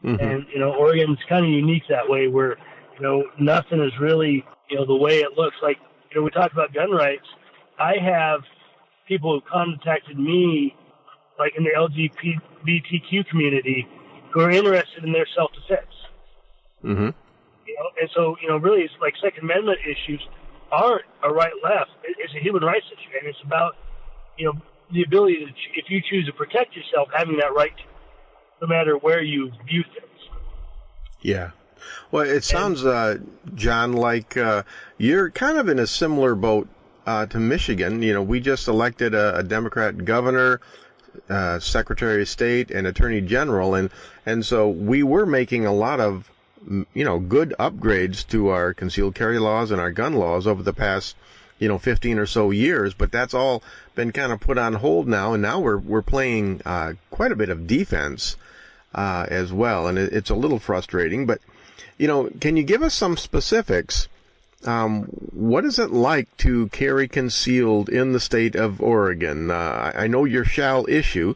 [SPEAKER 5] And, Oregon's kind of unique that way where, nothing is really, the way it looks. Like, we talked about gun rights. I have people who contacted me, like in the LGBTQ community, who are interested in their self-defense. And so, really it's like Second Amendment issues aren't a right-left. It's a human rights issue, and it's about, the ability to, if you choose to protect yourself, having that right to, no matter where you view things.
[SPEAKER 2] Yeah. Well, it sounds, John, like you're kind of in a similar boat to Michigan. We just elected a Democrat governor, Secretary of State, and Attorney General, and so we were making a lot of good upgrades to our concealed carry laws and our gun laws over the past, 15 or so years, but that's all been kind of put on hold now, and now we're playing quite a bit of defense as well, and it's a little frustrating, but, can you give us some specifics? What is it like to carry concealed in the state of Oregon? I know you shall issue,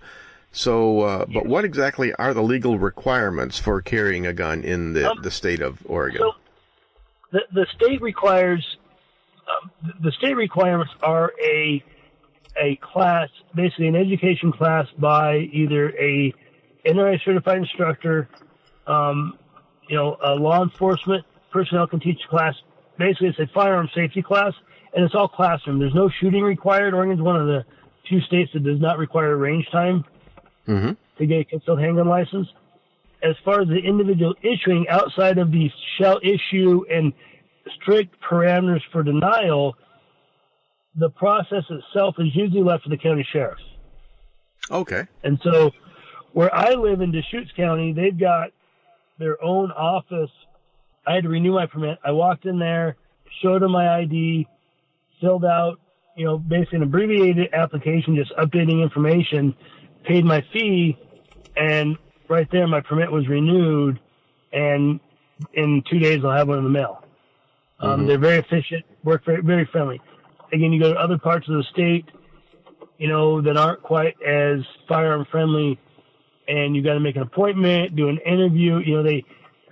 [SPEAKER 2] so, but what exactly are the legal requirements for carrying a gun in the state of Oregon?
[SPEAKER 5] So the state requires, the state requirements are a class, basically an education class by either a NRA certified instructor, a law enforcement personnel can teach a class basically it's a firearm safety class, and it's all classroom. There's no shooting required. Oregon's one of the few states that does not require range time to get a concealed handgun license. As far as the individual issuing, outside of the shall issue and strict parameters for denial, the process itself is usually left to the county sheriffs.
[SPEAKER 2] Okay.
[SPEAKER 5] And so where I live in Deschutes County, they've got their own office. I had to renew my permit. I walked in there, showed them my ID, filled out, basically an abbreviated application, just updating information, paid my fee, and right there my permit was renewed, and in 2 days I'll have one in the mail. They're very efficient, work very, very friendly. Again, you go to other parts of the state, that aren't quite as firearm friendly, and you got to make an appointment, do an interview.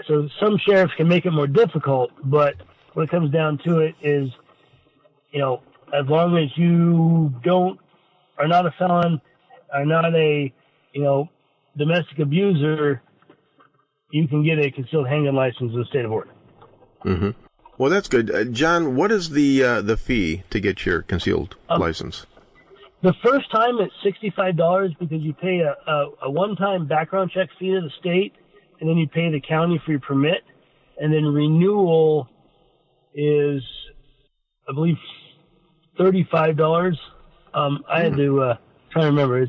[SPEAKER 5] So some sheriffs can make it more difficult, but what it comes down to it is, as long as you are not a felon, are not a, domestic abuser, you can get a concealed handgun license in the state of Oregon.
[SPEAKER 2] Well, that's good. John, what is the fee to get your concealed license?
[SPEAKER 5] The first time it's $65 because you pay a one-time background check fee to the state, and then you pay the county for your permit, and then renewal is, I believe, $35. I had to try to remember.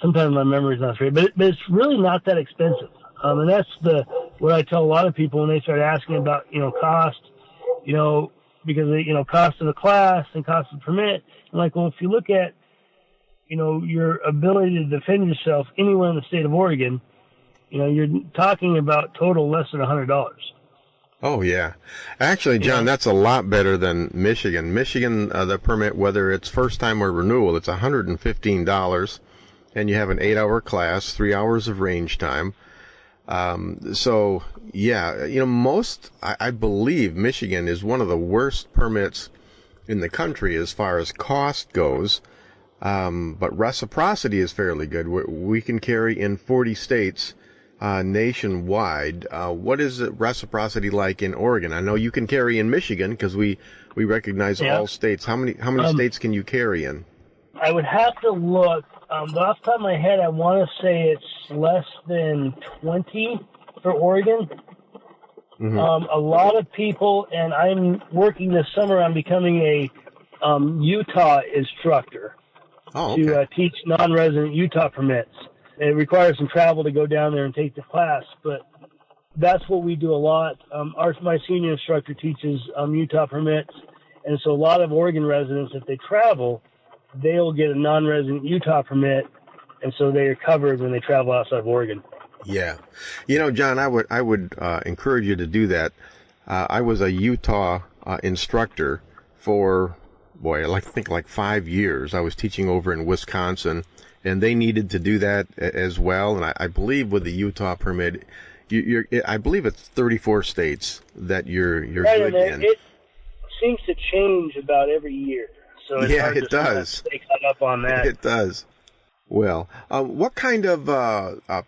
[SPEAKER 5] Sometimes my memory's not straight, but it's really not that expensive. And that's what I tell a lot of people when they start asking about cost, because cost of the class and cost of the permit. I'm like, well, if you look at your ability to defend yourself anywhere in the state of Oregon, you're talking about total less than $100.
[SPEAKER 2] Oh, yeah. Actually, John, that's a lot better than Michigan. Michigan, the permit, whether it's first time or renewal, it's $115, and you have an 8-hour class, 3 hours of range time. So, yeah, I believe Michigan is one of the worst permits in the country as far as cost goes. But reciprocity is fairly good. We can carry in 40 states nationwide. What is reciprocity like in Oregon? I know you can carry in Michigan because we recognize all states. How many states can you carry in?
[SPEAKER 5] I would have to look. But off the top of my head, I want to say it's less than 20 for Oregon. A lot of people, and I'm working this summer on becoming a Utah instructor to teach non-resident Utah permits. It requires some travel to go down there and take the class, but that's what we do a lot. My senior instructor teaches Utah permits, and so a lot of Oregon residents, if they travel, they'll get a non-resident Utah permit, and so they are covered when they travel outside of Oregon.
[SPEAKER 2] Yeah. John, I would encourage you to do that. I was a Utah instructor for, I think 5 years. I was teaching over in Wisconsin, and they needed to do that as well. And I believe with the Utah permit, I believe it's 34 states that you're good in.
[SPEAKER 5] It seems to change about every year. So it's hard
[SPEAKER 2] it does.
[SPEAKER 5] Stay caught up on that.
[SPEAKER 2] It does. Well, what kind of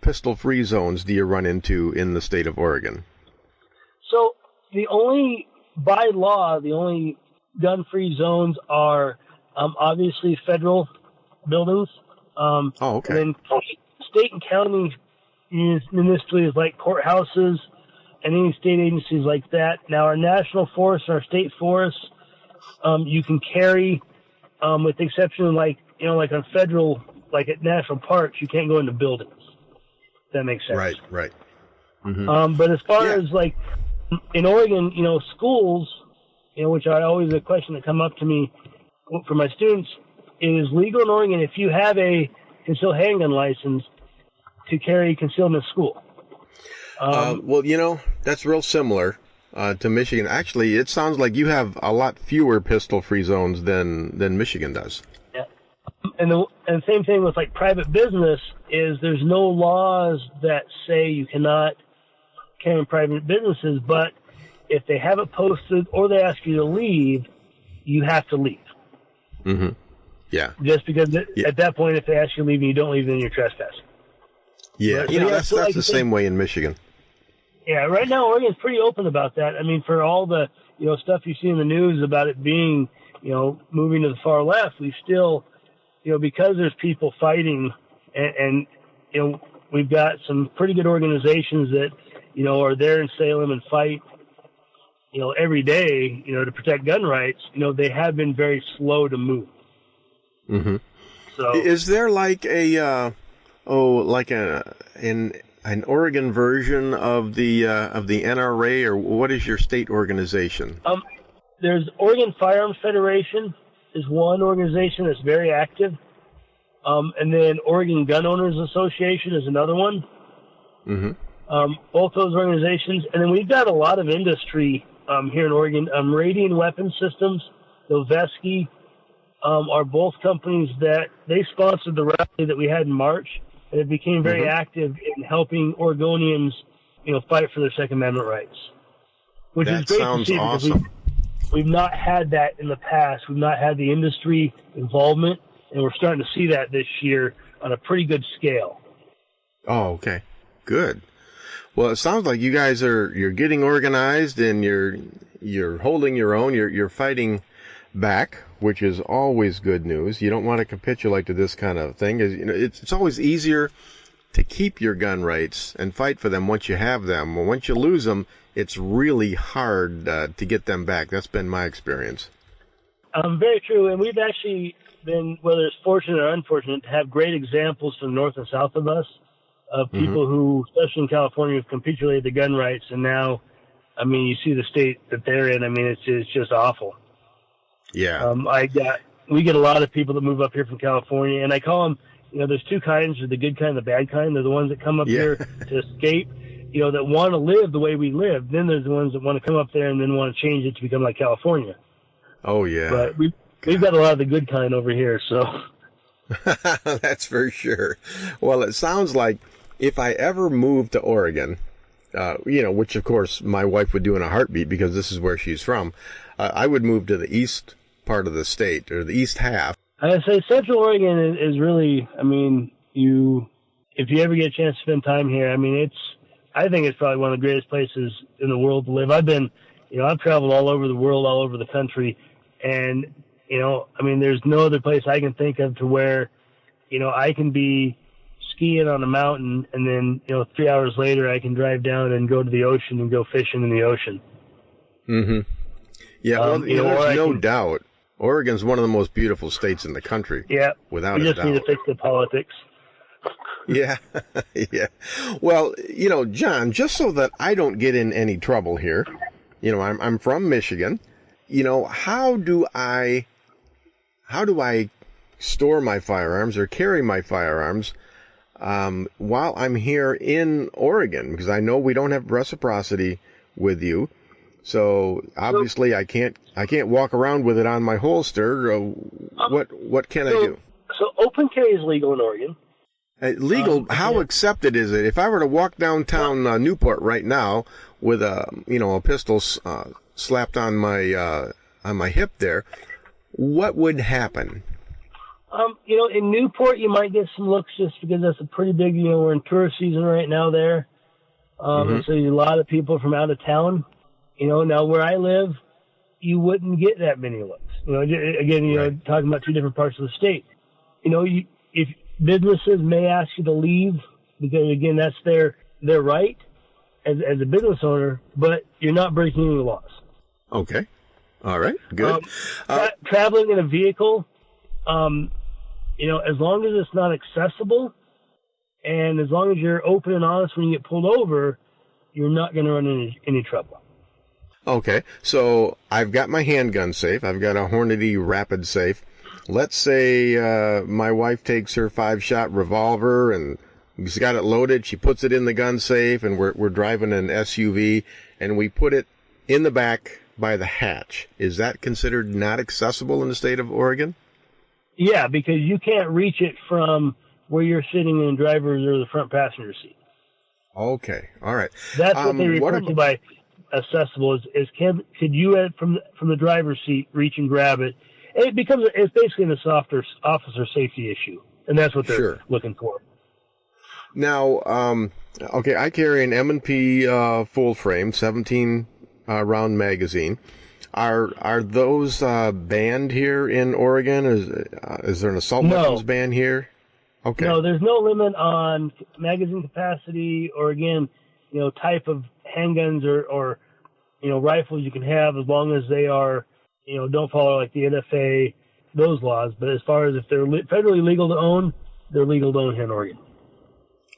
[SPEAKER 2] pistol-free zones do you run into in the state of Oregon?
[SPEAKER 5] So by law, the only gun-free zones are obviously federal buildings.
[SPEAKER 2] Okay.
[SPEAKER 5] And then state and county municipalities like courthouses and any state agencies like that. Now, our national forests and our state forests, you can carry, with the exception of like on federal, like at national parks, you can't go into buildings. If that makes sense.
[SPEAKER 2] Right.
[SPEAKER 5] But as far as like in Oregon, schools, which are always a question that come up to me for my students, it is legal in Oregon if you have a concealed handgun license to carry concealed in school.
[SPEAKER 2] That's real similar to Michigan. Actually, it sounds like you have a lot fewer pistol-free zones than Michigan does.
[SPEAKER 5] Yeah, and the same thing with like private business is there's no laws that say you cannot carry in private businesses, but if they have it posted or they ask you to leave, you have to leave.
[SPEAKER 2] Mm-hmm. Yeah.
[SPEAKER 5] Just because at that point, if they ask you to leave and you don't leave, then you're trespassing.
[SPEAKER 2] Yeah,
[SPEAKER 5] that's
[SPEAKER 2] the same way in Michigan.
[SPEAKER 5] Yeah, right now Oregon's pretty open about that. I mean, for all the, stuff you see in the news about it being, moving to the far left, we still, because there's people fighting and we've got some pretty good organizations that, are there in Salem and fight, every day, to protect gun rights, they have been very slow to move.
[SPEAKER 2] Mm-hmm.
[SPEAKER 5] So
[SPEAKER 2] is there like an Oregon version of the NRA, or what is your state organization?
[SPEAKER 5] There's Oregon Firearms Federation is one organization that's very active, and then Oregon Gun Owners Association is another one.
[SPEAKER 2] Mm-hmm.
[SPEAKER 5] Both those organizations, and then we've got a lot of industry here in Oregon. Radian Weapon Systems, Noveski, are both companies that they sponsored the rally that we had in March. And it became very active in helping Oregonians, fight for their Second Amendment rights. Which
[SPEAKER 2] that
[SPEAKER 5] is great
[SPEAKER 2] sounds
[SPEAKER 5] to see
[SPEAKER 2] awesome.
[SPEAKER 5] We've not had that in the past. We've not had the industry involvement, and we're starting to see that this year on a pretty good scale.
[SPEAKER 2] Oh, okay. Good. Well, it sounds like you guys you're getting organized and you're holding your own. You're fighting back, which is always good news. You don't want to capitulate to this kind of thing. It's always easier to keep your gun rights and fight for them once you have them. Well, once you lose them, it's really hard to get them back. That's been my experience.
[SPEAKER 5] Very true. And we've actually been, whether it's fortunate or unfortunate, to have great examples from north and south of us of people who, especially in California, have capitulated the gun rights. And now, I mean, you see the state that they're in. I mean, it's just awful.
[SPEAKER 2] Yeah.
[SPEAKER 5] We get a lot of people that move up here from California, and I call them, there's two kinds, there's the good kind and the bad kind. They're the ones that come up here to escape, that want to live the way we live. Then there's the ones that want to come up there and then want to change it to become like California.
[SPEAKER 2] Oh, yeah.
[SPEAKER 5] But we've got a lot of the good kind over here, so.
[SPEAKER 2] That's for sure. Well, it sounds like if I ever moved to Oregon, which of course my wife would do in a heartbeat because this is where she's from, I would move to the east part of the state, or the east half.
[SPEAKER 5] I say Central Oregon is really, I mean, if you ever get a chance to spend time here, I mean, I think it's probably one of the greatest places in the world to live. I've traveled all over the world, all over the country, and, I mean, there's no other place I can think of to where, I can be skiing on a mountain and then, 3 hours later I can drive down and go to the ocean and go fishing in the ocean.
[SPEAKER 2] Mm-hmm. Yeah, well, there's no doubt. Oregon's one of the most beautiful states in the country.
[SPEAKER 5] Yeah,
[SPEAKER 2] without
[SPEAKER 5] we
[SPEAKER 2] a
[SPEAKER 5] just
[SPEAKER 2] doubt.
[SPEAKER 5] need to fix the politics.
[SPEAKER 2] Yeah, yeah. Well, John, just so that I don't get in any trouble here, I'm from Michigan. How do I store my firearms or carry my firearms while I'm here in Oregon? Because I know we don't have reciprocity with you. So obviously I can't walk around with it on my holster. What can I do?
[SPEAKER 5] So open carry is legal in Oregon.
[SPEAKER 2] Legal? How accepted is it? If I were to walk downtown Newport right now with a pistol slapped on my hip there, what would happen?
[SPEAKER 5] In Newport you might get some looks just because that's a pretty big. We're in tourist season right now there, and so a lot of people from out of town. Now where I live, you wouldn't get that many looks. Again,
[SPEAKER 2] Right.
[SPEAKER 5] Talking about two different parts of the state. If businesses may ask you to leave because again, that's their right as a business owner, but you're not breaking any laws.
[SPEAKER 2] Okay. All right. Good.
[SPEAKER 5] Traveling in a vehicle, as long as it's not accessible, and as long as you're open and honest when you get pulled over, you're not going to run any trouble.
[SPEAKER 2] Okay, so I've got my handgun safe. I've got a Hornady Rapid safe. Let's say my wife takes her 5-shot revolver and she's got it loaded. She puts it in the gun safe, and we're driving an SUV, and we put it in the back by the hatch. Is that considered not accessible in the state of Oregon?
[SPEAKER 5] Yeah, because you can't reach it from where you're sitting in the driver's or the front passenger seat.
[SPEAKER 2] Okay, all right.
[SPEAKER 5] That's what they refer to by accessible. Could you from the driver's seat reach and grab it? It's basically an officer safety issue, and that's what they're looking for.
[SPEAKER 2] Now, okay, I carry an M&P full frame, 17 round magazine. Are those banned here in Oregon? Is there an assault weapons ban here? Okay.
[SPEAKER 5] No, there's no limit on magazine capacity or, again, type of handguns or rifles you can have, as long as they are, don't follow like the NFA, those laws. But as far as if they're federally legal to own, they're legal to own here in Oregon.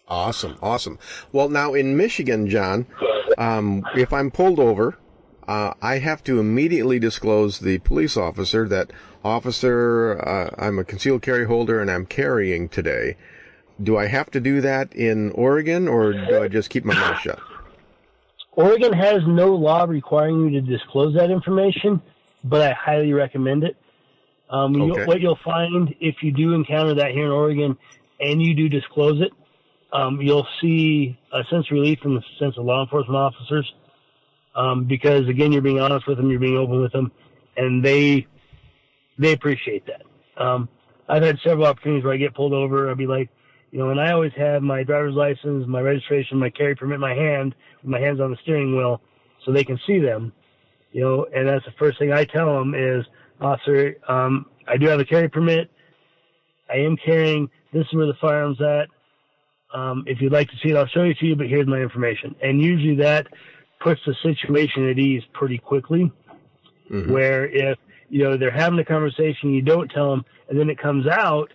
[SPEAKER 2] Awesome. Well, now in Michigan, John, if I'm pulled over, I have to immediately disclose the police officer that, officer, I'm a concealed carry holder and I'm carrying today. Do I have to do that in Oregon, or do I just keep my mouth shut?
[SPEAKER 5] Oregon has no law requiring you to disclose that information, but I highly recommend it.
[SPEAKER 2] Okay.
[SPEAKER 5] What you'll find if you do encounter that here in Oregon and you do disclose it, you'll see a sense of relief from the sense of law enforcement officers. Because again, you're being honest with them, you're being open with them, and they appreciate that. I've had several opportunities where I get pulled over. I'll be like, and I always have my driver's license, my registration, my carry permit in my hand, with my hands on the steering wheel, so they can see them. And that's the first thing I tell them is, officer, I do have a carry permit. I am carrying. This is where the firearm's at. If you'd like to see it, I'll show it to you, but here's my information. And usually that puts the situation at ease pretty quickly, where if, they're having a conversation, you don't tell them, and then it comes out,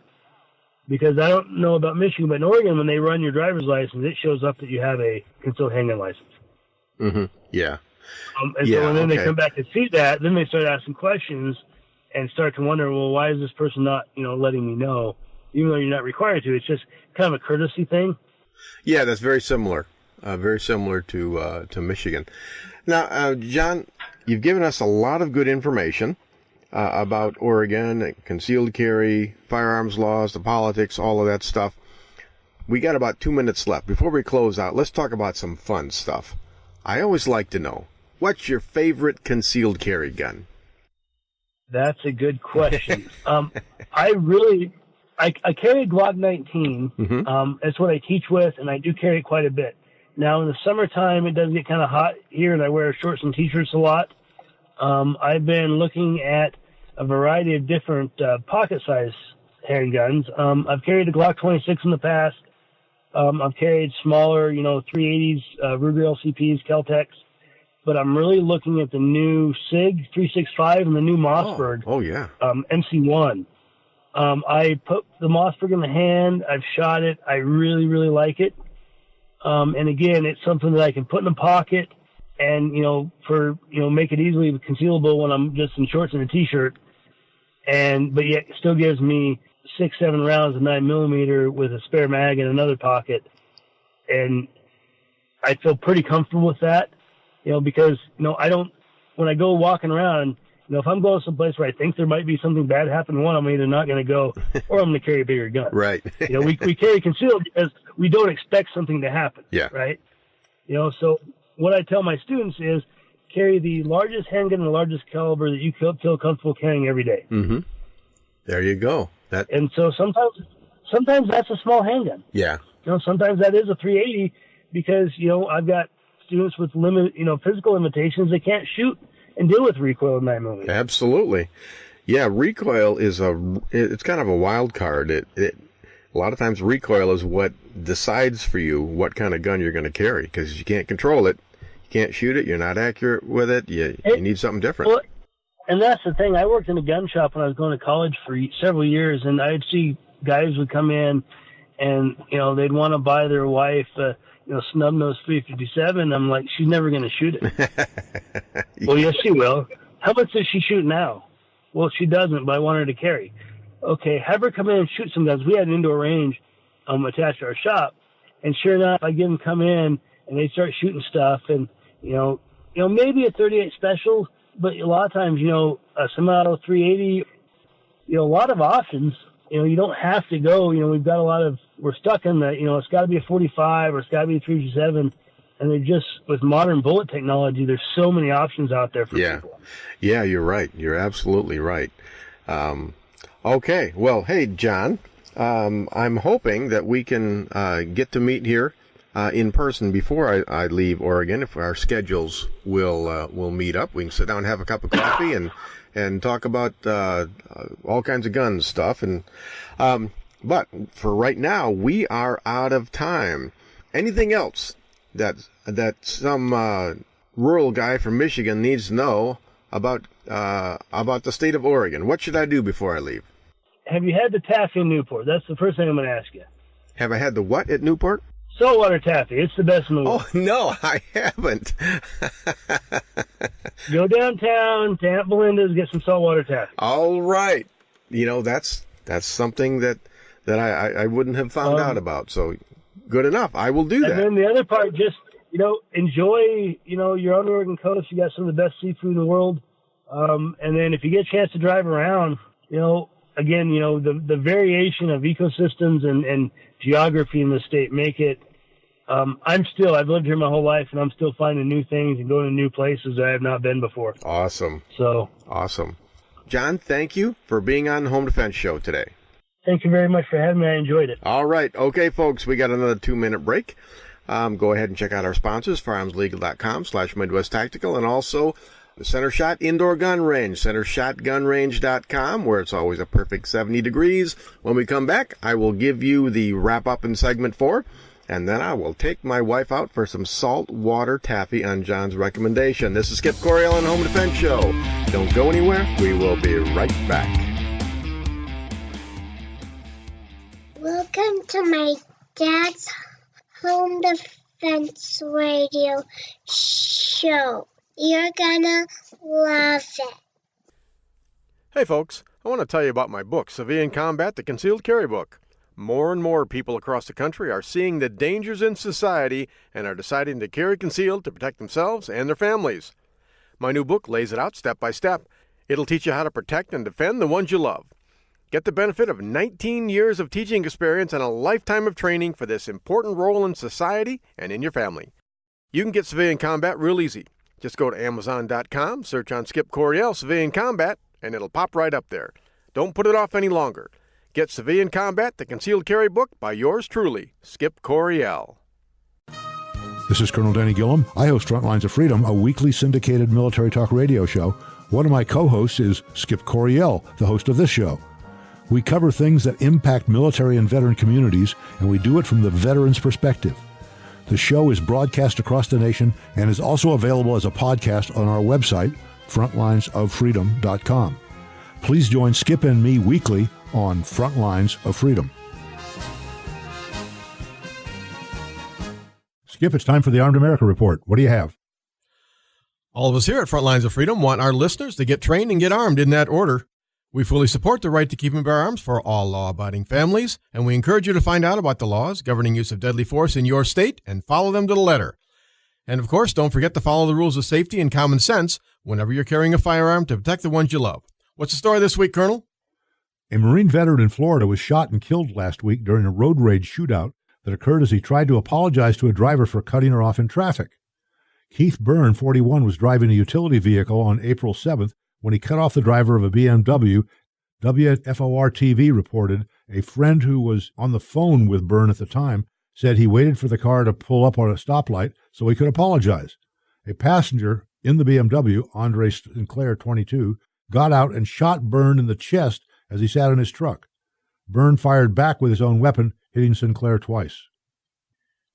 [SPEAKER 5] because I don't know about Michigan, but in Oregon, when they run your driver's license, it shows up that you have a concealed handgun license.
[SPEAKER 2] Mm-hmm. Yeah.
[SPEAKER 5] So then they come back and see that, then they start asking questions and start to wonder, well, why is this person not, letting me know, even though you're not required to? It's just kind of a courtesy thing.
[SPEAKER 2] Yeah, that's very similar. Very similar to Michigan. Now, John, you've given us a lot of good information about Oregon, concealed carry, firearms laws, the politics, all of that stuff. We got about 2 minutes left. Before we close out, let's talk about some fun stuff. I always like to know, what's your favorite concealed carry gun?
[SPEAKER 5] That's a good question. I carry a Glock 19. That's what I teach with, and I do carry it quite a bit. Now, in the summertime, it does get kind of hot here, and I wear shorts and T-shirts a lot. I've been looking at a variety of different pocket-size handguns. I've carried a Glock 26 in the past. I've carried smaller, 380s, Ruger LCPs, Kel-Tecs. But I'm really looking at the new SIG 365 and the new Mossberg.
[SPEAKER 2] Oh yeah.
[SPEAKER 5] MC1. I put the Mossberg in the hand. I've shot it. I really, really like it. And again, it's something that I can put in a pocket and, make it easily concealable when I'm just in shorts and a T-shirt. But yet it still gives me 6-7 rounds of 9mm with a spare mag in another pocket. And I feel pretty comfortable with that, because, when I go walking around, if I'm going someplace where I think there might be something bad happening, I'm either not going to go or I'm going to carry a bigger gun.
[SPEAKER 2] Right.
[SPEAKER 5] We carry concealed because we don't expect something to happen.
[SPEAKER 2] Yeah.
[SPEAKER 5] Right. So what I tell my students is carry the largest handgun and the largest caliber that you feel comfortable carrying every day.
[SPEAKER 2] Mm-hmm. There you go.
[SPEAKER 5] And so sometimes that's a small handgun.
[SPEAKER 2] Yeah.
[SPEAKER 5] Sometimes that is a 380 because, I've got students with physical limitations. They can't shoot and deal with recoil of 9mm.
[SPEAKER 2] Absolutely. Yeah, recoil is it's kind of a wild card. A lot of times recoil is what decides for you what kind of gun you're going to carry, because you can't control it. You can't shoot it. You're not accurate with it. You need something different.
[SPEAKER 5] Well, and that's the thing. I worked in a gun shop when I was going to college for several years, and I'd see guys would come in and, they'd want to buy their wife snub nose 357. I'm like, she's never going to shoot it. Well, yes, she will. How much does she shoot now? Well, she doesn't, but I want her to carry. Okay, have her come in and shoot some guns. We had an indoor range attached to our shop, and sure enough, I get them come in and they start shooting stuff, and maybe a 38 special, but a lot of times, a semi-auto 380, a lot of options. You don't have to go. We've got we're stuck in the, it's got to be a 45 or it's got to be a 357. And they're just, with modern bullet technology, there's so many options out there for people. Yeah,
[SPEAKER 2] you're right. You're absolutely right. Okay. Well, hey, John, I'm hoping that we can get to meet here in person before I leave Oregon. If our schedules will meet up, we can sit down and have a cup of coffee and talk about all kinds of gun stuff. And but for right now, we are out of time. Anything else that some rural guy from Michigan needs to know about the state of Oregon? What should I do before I leave?
[SPEAKER 5] Have you had the taffy in Newport? That's the first thing I'm going to ask you.
[SPEAKER 2] Have I had the what at Newport?
[SPEAKER 5] Saltwater taffy. It's the best in the world.
[SPEAKER 2] Oh, no, I haven't.
[SPEAKER 5] Go downtown to Aunt Belinda's, get some saltwater taffy.
[SPEAKER 2] All right. You know, that's something that I wouldn't have found out about. So good enough. I will do that.
[SPEAKER 5] And then the other part, just, enjoy, you're on the Oregon coast. You got some of the best seafood in the world. And then if you get a chance to drive around, again, the variation of ecosystems and geography in the state make it, I've lived here my whole life, and I'm still finding new things and going to new places that I have not been before.
[SPEAKER 2] Awesome.
[SPEAKER 5] So
[SPEAKER 2] awesome. John, thank you for being on the Home Defense Show today.
[SPEAKER 5] Thank you very much for having me. I enjoyed it.
[SPEAKER 2] All right. Okay, folks, we got another 2-minute break. Go ahead and check out our sponsors, firearmslegal.com/Midwest Tactical, and also the Center Shot Indoor Gun Range, centershotgunrange.com, where it's always a perfect 70 degrees. When we come back, I will give you the wrap-up in segment 4, and then I will take my wife out for some saltwater taffy on John's recommendation. This is Skip Coryell on Home Defense Show. Don't go anywhere. We will be right back.
[SPEAKER 8] Welcome to my dad's Home Defense Radio show. You're gonna love it.
[SPEAKER 2] Hey folks, I want to tell you about my book, Civilian Combat, the Concealed Carry Book. More and more people across the country are seeing the dangers in society and are deciding to carry concealed to protect themselves and their families. My new book lays it out step by step. It'll teach you how to protect and defend the ones you love. Get the benefit of 19 years of teaching experience and a lifetime of training for this important role in society and in your family. You can get Civilian Combat real easy. Just go to Amazon.com, search on Skip Coryell Civilian Combat, and it'll pop right up there. Don't put it off any longer. Get Civilian Combat, the Concealed Carry Book by yours truly, Skip Coryell.
[SPEAKER 4] This is Colonel Danny Gillum. I host Frontlines of Freedom, a weekly syndicated military talk radio show. One of my co-hosts is Skip Coryell, the host of this show. We cover things that impact military and veteran communities, and we do it from the veteran's perspective. The show is broadcast across the nation and is also available as a podcast on our website, frontlinesoffreedom.com. Please join Skip and me weekly on Frontlines of Freedom. Skip, it's time for the Armed America Report. What do you have?
[SPEAKER 9] All of us here at Frontlines of Freedom want our listeners to get trained and get armed in that order. We fully support the right to keep and bear arms for all law-abiding families, and we encourage you to find out about the laws governing use of deadly force in your state and follow them to the letter. And of course, don't forget to follow the rules of safety and common sense whenever you're carrying a firearm to protect the ones you love. What's the story this week, Colonel?
[SPEAKER 4] A Marine veteran in Florida was shot and killed last week during a road rage shootout that occurred as he tried to apologize to a driver for cutting her off in traffic. Keith Byrne, 41, was driving a utility vehicle on April 7th when he cut off the driver of a BMW. WFOR-TV reported a friend who was on the phone with Byrne at the time said he waited for the car to pull up on a stoplight so he could apologize. A passenger in the BMW, Andre Sinclair, 22, got out and shot Byrne in the chest as he sat in his truck. Byrne fired back with his own weapon, hitting Sinclair twice.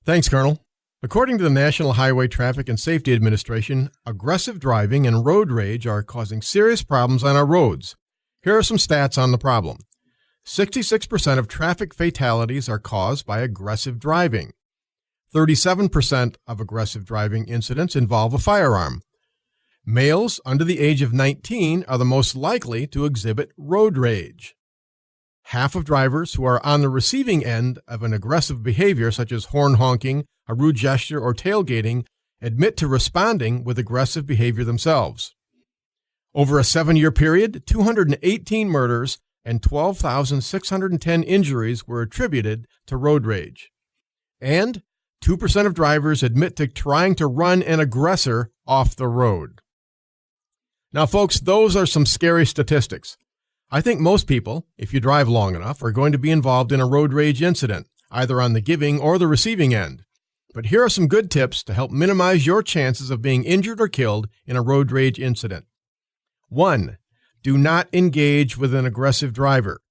[SPEAKER 9] Thanks, Colonel. According to the National Highway Traffic and Safety Administration, aggressive driving and road rage are causing serious problems on our roads. Here are some stats on the problem. 66% of traffic fatalities are caused by aggressive driving. 37% of aggressive driving incidents involve a firearm. Males under the age of 19 are the most likely to exhibit road rage. Half of drivers who are on the receiving end of an aggressive behavior, such as horn honking, a rude gesture, or tailgating, admit to responding with aggressive behavior themselves. Over a 7-year period, 218 murders and 12,610 injuries were attributed to road rage. And 2% of drivers admit to trying to run an aggressor off the road. Now, folks, those are some scary statistics. I think most people, if you drive long enough, are going to be involved in a road rage incident, either on the giving or the receiving end. But here are some good tips to help minimize your chances of being injured or killed in a road rage incident. 1. Do not engage with an aggressive driver.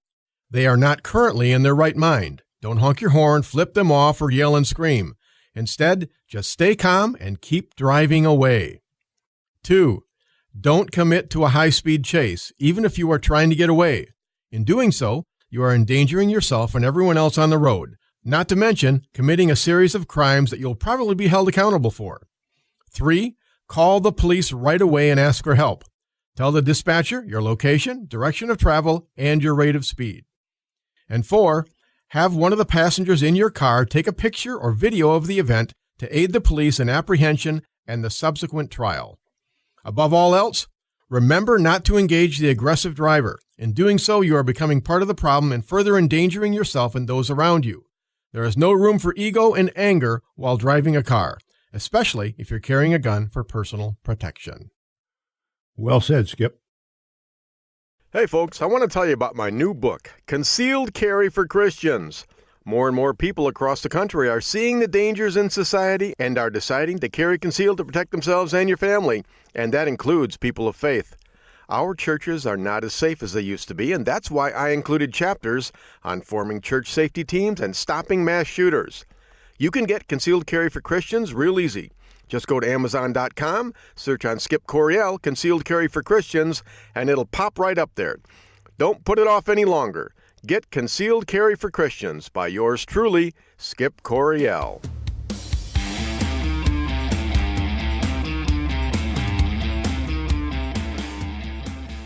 [SPEAKER 9] They are not currently in their right mind. Don't honk your horn, flip them off, or yell and scream. Instead, just stay calm and keep driving away. 2. Don't commit to a high-speed chase, even if you are trying to get away. In doing so, you are endangering yourself and everyone else on the road, not to mention committing a series of crimes that you'll probably be held accountable for. 3. Call the police right away and ask for help. Tell the dispatcher your location, direction of travel, and your rate of speed. And 4. Have one of the passengers in your car take a picture or video of the event to aid the police in apprehension and the subsequent trial. Above all else, remember not to engage the aggressive driver. In doing so, you are becoming part of the problem and further endangering yourself and those around you. There is no room for ego and anger while driving a car, especially if you're carrying a gun for personal protection.
[SPEAKER 4] Well said, Skip.
[SPEAKER 2] Hey folks, I want to tell you about my new book, Concealed Carry for Christians. More and more people across the country are seeing the dangers in society and are deciding to carry concealed to protect themselves and your family, and that includes people of faith. Our churches are not as safe as they used to be, and that's why I included chapters on forming church safety teams and stopping mass shooters. You can get Concealed Carry for Christians real easy. Just go to Amazon.com, search on Skip Coryell, Concealed Carry for Christians, and it'll pop right up there. Don't put it off any longer. Get Concealed Carry for Christians by yours truly, Skip Coryell.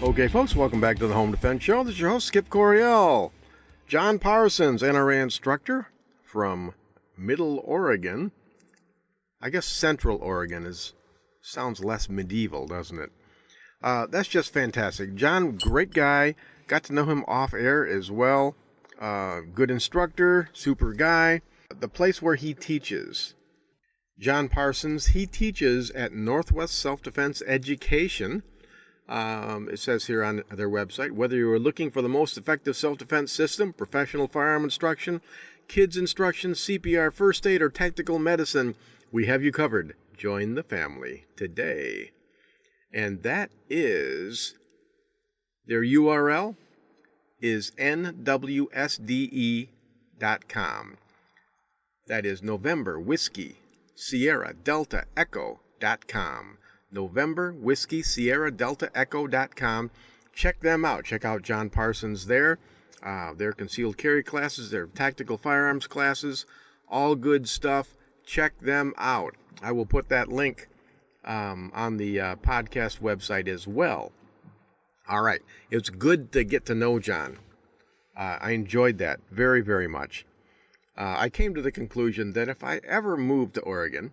[SPEAKER 2] Okay, folks, welcome back to the Home Defense Show. This is your host, Skip Coryell. John Parsons, NRA Instructor from Middle Oregon. I guess Central Oregon sounds less medieval, doesn't it? That's just fantastic. John, great guy. Got to know him off air as well. Good instructor, super guy. The place where he teaches, John Parsons, he teaches at Northwest Self-Defense Education. It says here on their website, whether you are looking for the most effective self-defense system, professional firearm instruction, kids instruction, CPR, first aid, or tactical medicine, we have you covered. Join the family today. And that is, their URL is nwsde.com. That is November Whiskey Sierra Delta Echo.com. November Whiskey Sierra Delta Echo.com. Check them out. Check out John Parsons there. Their concealed carry classes, their tactical firearms classes, all good stuff. Check them out. I will put that link on the podcast website as well. All right. It's good to get to know John. I enjoyed that very, very much. I came to the conclusion that if I ever moved to Oregon,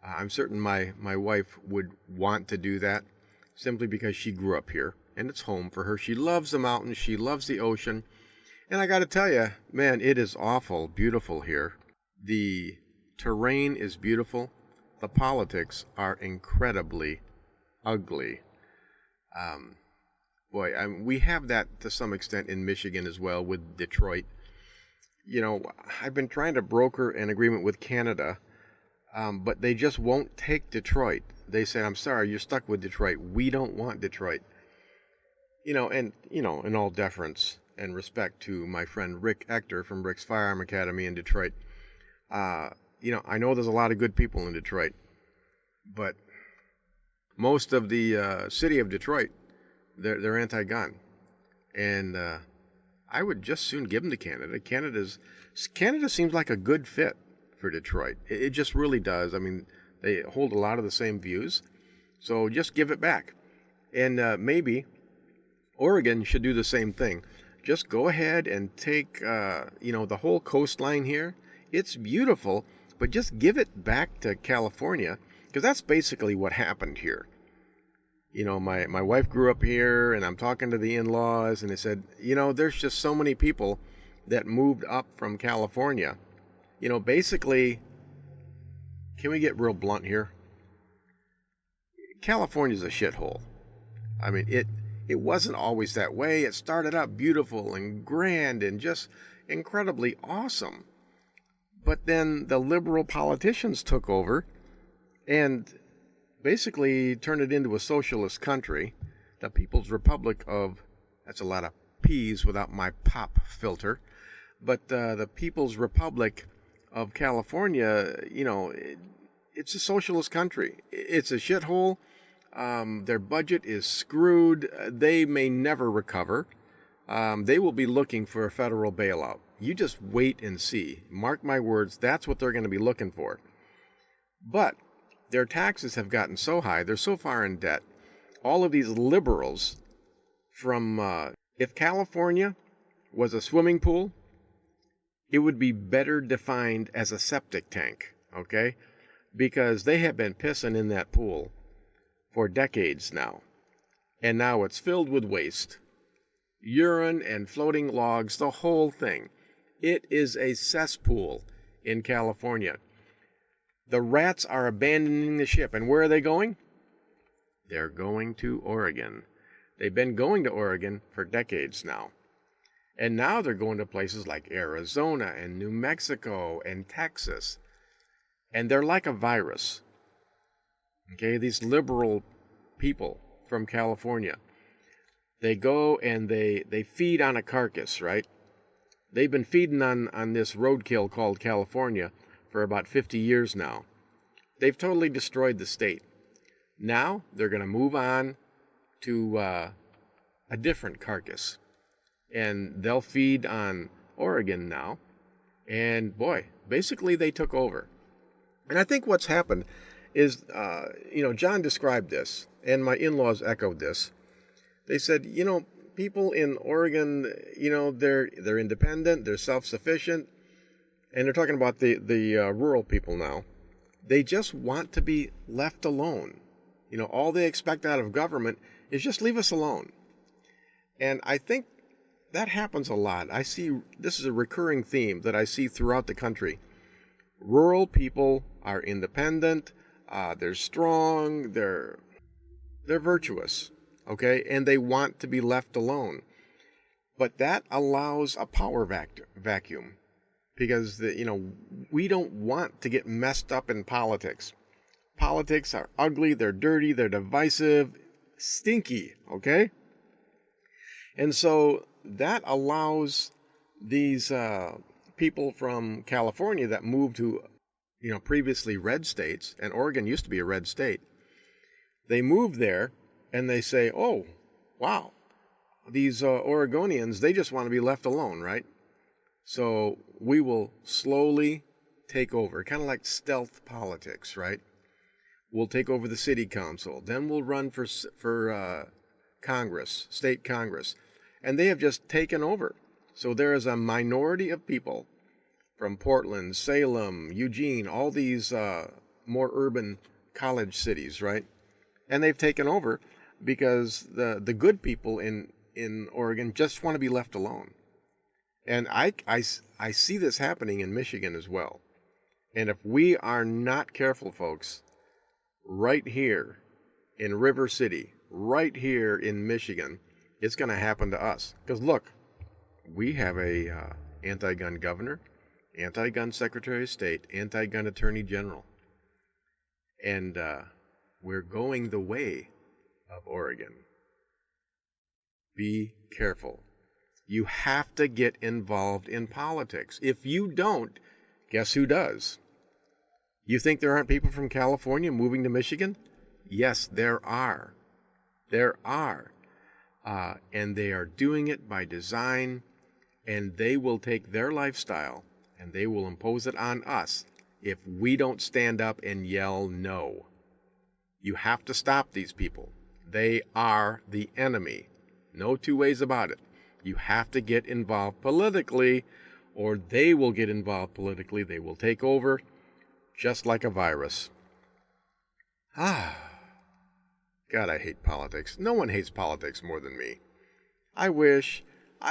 [SPEAKER 2] I'm certain my wife would want to do that simply because she grew up here and it's home for her. She loves the mountains. She loves the ocean. And I got to tell you, man, it is awful beautiful here. The terrain is beautiful. The politics are incredibly ugly. We have that to some extent in Michigan as well with Detroit. You know, I've been trying to broker an agreement with Canada, but they just won't take Detroit. They say, I'm sorry, you're stuck with Detroit. We don't want Detroit. In all deference and respect to my friend Rick Ector from Rick's Firearm Academy in Detroit, I know there's a lot of good people in Detroit, but most of the city of Detroit, they're anti-gun, and I would just soon give them to Canada. Canada seems like a good fit for Detroit. It just really does. I mean, they hold a lot of the same views, so just give it back. And maybe Oregon should do the same thing. Just go ahead and take, the whole coastline here. It's beautiful, but just give it back to California, because that's basically what happened here. My wife grew up here, and I'm talking to the in-laws, and they said, there's just so many people that moved up from California. Basically, can we get real blunt here? California's a shithole. I mean, it wasn't always that way. It started out beautiful and grand and just incredibly awesome. But then the liberal politicians took over and basically turned it into a socialist country, the People's Republic of, that's a lot of P's without my pop filter, but the People's Republic of California, it's a socialist country. It's a shithole. Their budget is screwed. They may never recover. They will be looking for a federal bailout. You just wait and see. Mark my words, that's what they're going to be looking for. But their taxes have gotten so high, they're so far in debt. All of these liberals if California was a swimming pool, it would be better defined as a septic tank, okay? Because they have been pissing in that pool for decades now. And now it's filled with waste. Urine and floating logs, the whole thing. It is a cesspool in California. The rats are abandoning the ship. And where are they going? They're going to Oregon. They've been going to Oregon for decades now. And now they're going to places like Arizona and New Mexico and Texas. And they're like a virus. Okay, these liberal people from California. They go and they feed on a carcass, right? They've been feeding on this roadkill called California for about 50 years now. They've totally destroyed the state. Now they're going to move on to a different carcass. And they'll feed on Oregon now. And boy, basically they took over. And I think what's happened is, John described this, and my in-laws echoed this. They said, people in Oregon, they're independent, they're self-sufficient, and they're talking about the rural people now. They just want to be left alone. All they expect out of government is just leave us alone. And I think that happens a lot. I see this is a recurring theme that I see throughout the country. Rural people are independent, they're strong, they're virtuous, okay? And they want to be left alone. But that allows a power vacuum because, we don't want to get messed up in politics. Politics are ugly, they're dirty, they're divisive, stinky, okay? And so that allows these people from California that moved to, previously red states, and Oregon used to be a red state. They move there and they say, oh, wow, these Oregonians, they just want to be left alone, right? So we will slowly take over, kind of like stealth politics, right? We'll take over the city council. Then we'll run for Congress, state Congress. And they have just taken over. So there is a minority of people from Portland, Salem, Eugene, all these more urban college cities, right? And they've taken over because the good people in Oregon just want to be left alone. And I see this happening in Michigan as well. And if we are not careful, folks, right here in River City, right here in Michigan, it's going to happen to us. Because look, we have a anti-gun governor, anti-gun secretary of state, anti-gun attorney general. And we're going the way of Oregon. Be careful. You have to get involved in politics. If you don't, guess who does? You think there aren't people from California moving to Michigan? Yes, there are. There are. And they are doing it by design, and they will take their lifestyle and they will impose it on us if we don't stand up and yell no. You have to stop these people. They are the enemy. No two ways about it. You have to get involved politically, or they will get involved politically. They will take over just like a virus. God, I hate politics. No one hates politics more than me. I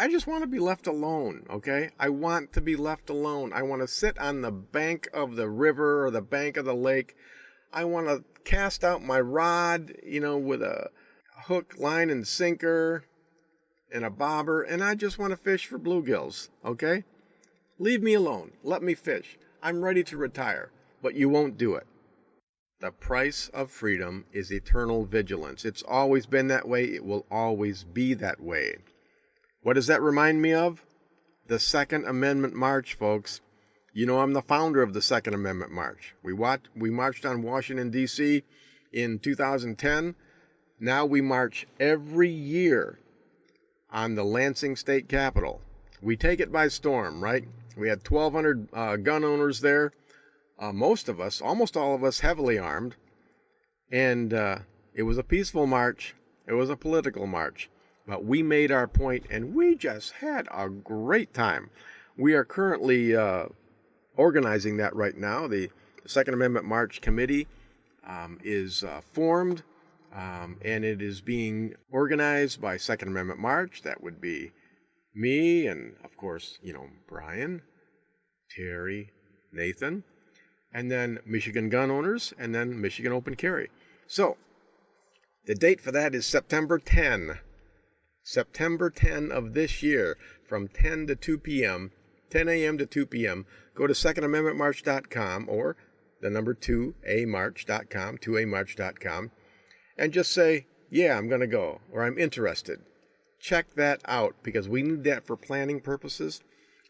[SPEAKER 2] just want to be left alone, okay? I want to be left alone. I want to sit on the bank of the river or the bank of the lake. I want to cast out my rod, with a hook, line, and sinker and a bobber, and I just want to fish for bluegills, okay? Leave me alone. Let me fish. I'm ready to retire, but you won't do it. The price of freedom is eternal vigilance. It's always been that way. It will always be that way. What does that remind me of? The Second Amendment March, folks. You know, I'm the founder of the Second Amendment March. We marched on Washington, D.C. in 2010. Now we march every year on the Lansing State Capitol. We take it by storm, right? We had 1,200 gun owners there. Most of us, almost all of us, heavily armed. And it was a peaceful march. It was a political march. But we made our point, and we just had a great time. We are currently organizing that right now. The Second Amendment March Committee is formed, and it is being organized by Second Amendment March. That would be me and, of course, Brian, Terry, Nathan, and then Michigan Gun Owners, and then Michigan Open Carry. So, the date for that is September 10. September 10 of this year, from 10 to 2 p.m., 10 a.m. to 2 p.m., go to secondamendmentmarch.com or the number 2amarch.com, 2amarch.com, and just say, yeah, I'm going to go, or I'm interested. Check that out, because we need that for planning purposes.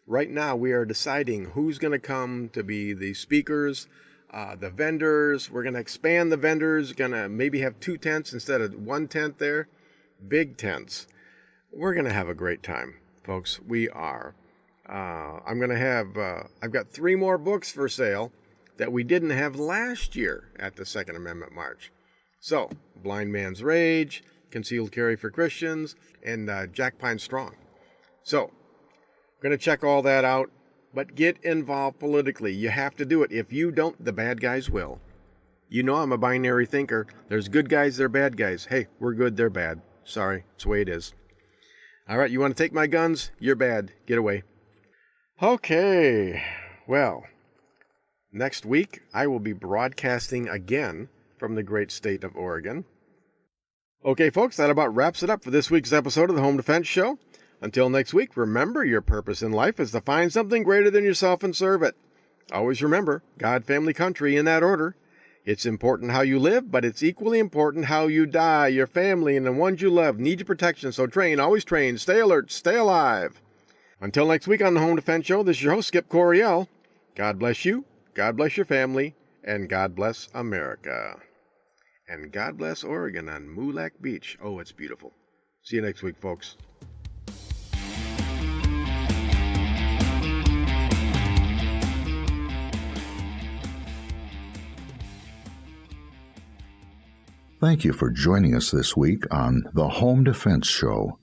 [SPEAKER 2] Right now, we are deciding who's going to come to be the speakers, the vendors. We're going to expand the vendors, going to maybe have 2 tents instead of 1 tent there. Big tents. We're going to have a great time, folks. We are. I'm going to have, I've got 3 more books for sale that we didn't have last year at the Second Amendment March. So, Blind Man's Rage, Concealed Carry for Christians, and Jack Pine Strong. So, going to check all that out, but get involved politically. You have to do it. If you don't, the bad guys will. You know I'm a binary thinker. There's good guys, there are bad guys. Hey, we're good, they're bad. Sorry, it's the way it is. All right, you want to take my guns? You're bad. Get away. Okay, well, next week I will be broadcasting again from the great state of Oregon. Okay, folks, that about wraps it up for this week's episode of the Home Defense Show. Until next week, remember your purpose in life is to find something greater than yourself and serve it. Always remember, God, family, country, in that order. It's important how you live, but it's equally important how you die. Your family and the ones you love need your protection, so train, always train, stay alert, stay alive. Until next week on the Home Defense Show, this is your host, Skip Coryell. God bless you, God bless your family, and God bless America. And God bless Oregon on Moolac Beach. Oh, it's beautiful. See you next week, folks.
[SPEAKER 1] Thank you for joining us this week on the Home Defense Show.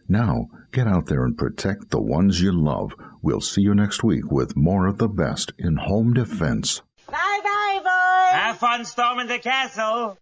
[SPEAKER 1] Now, get out there and protect the ones you love. We'll see you next week with more of the best in home defense.
[SPEAKER 10] Bye-bye, boys! Have fun storming the castle!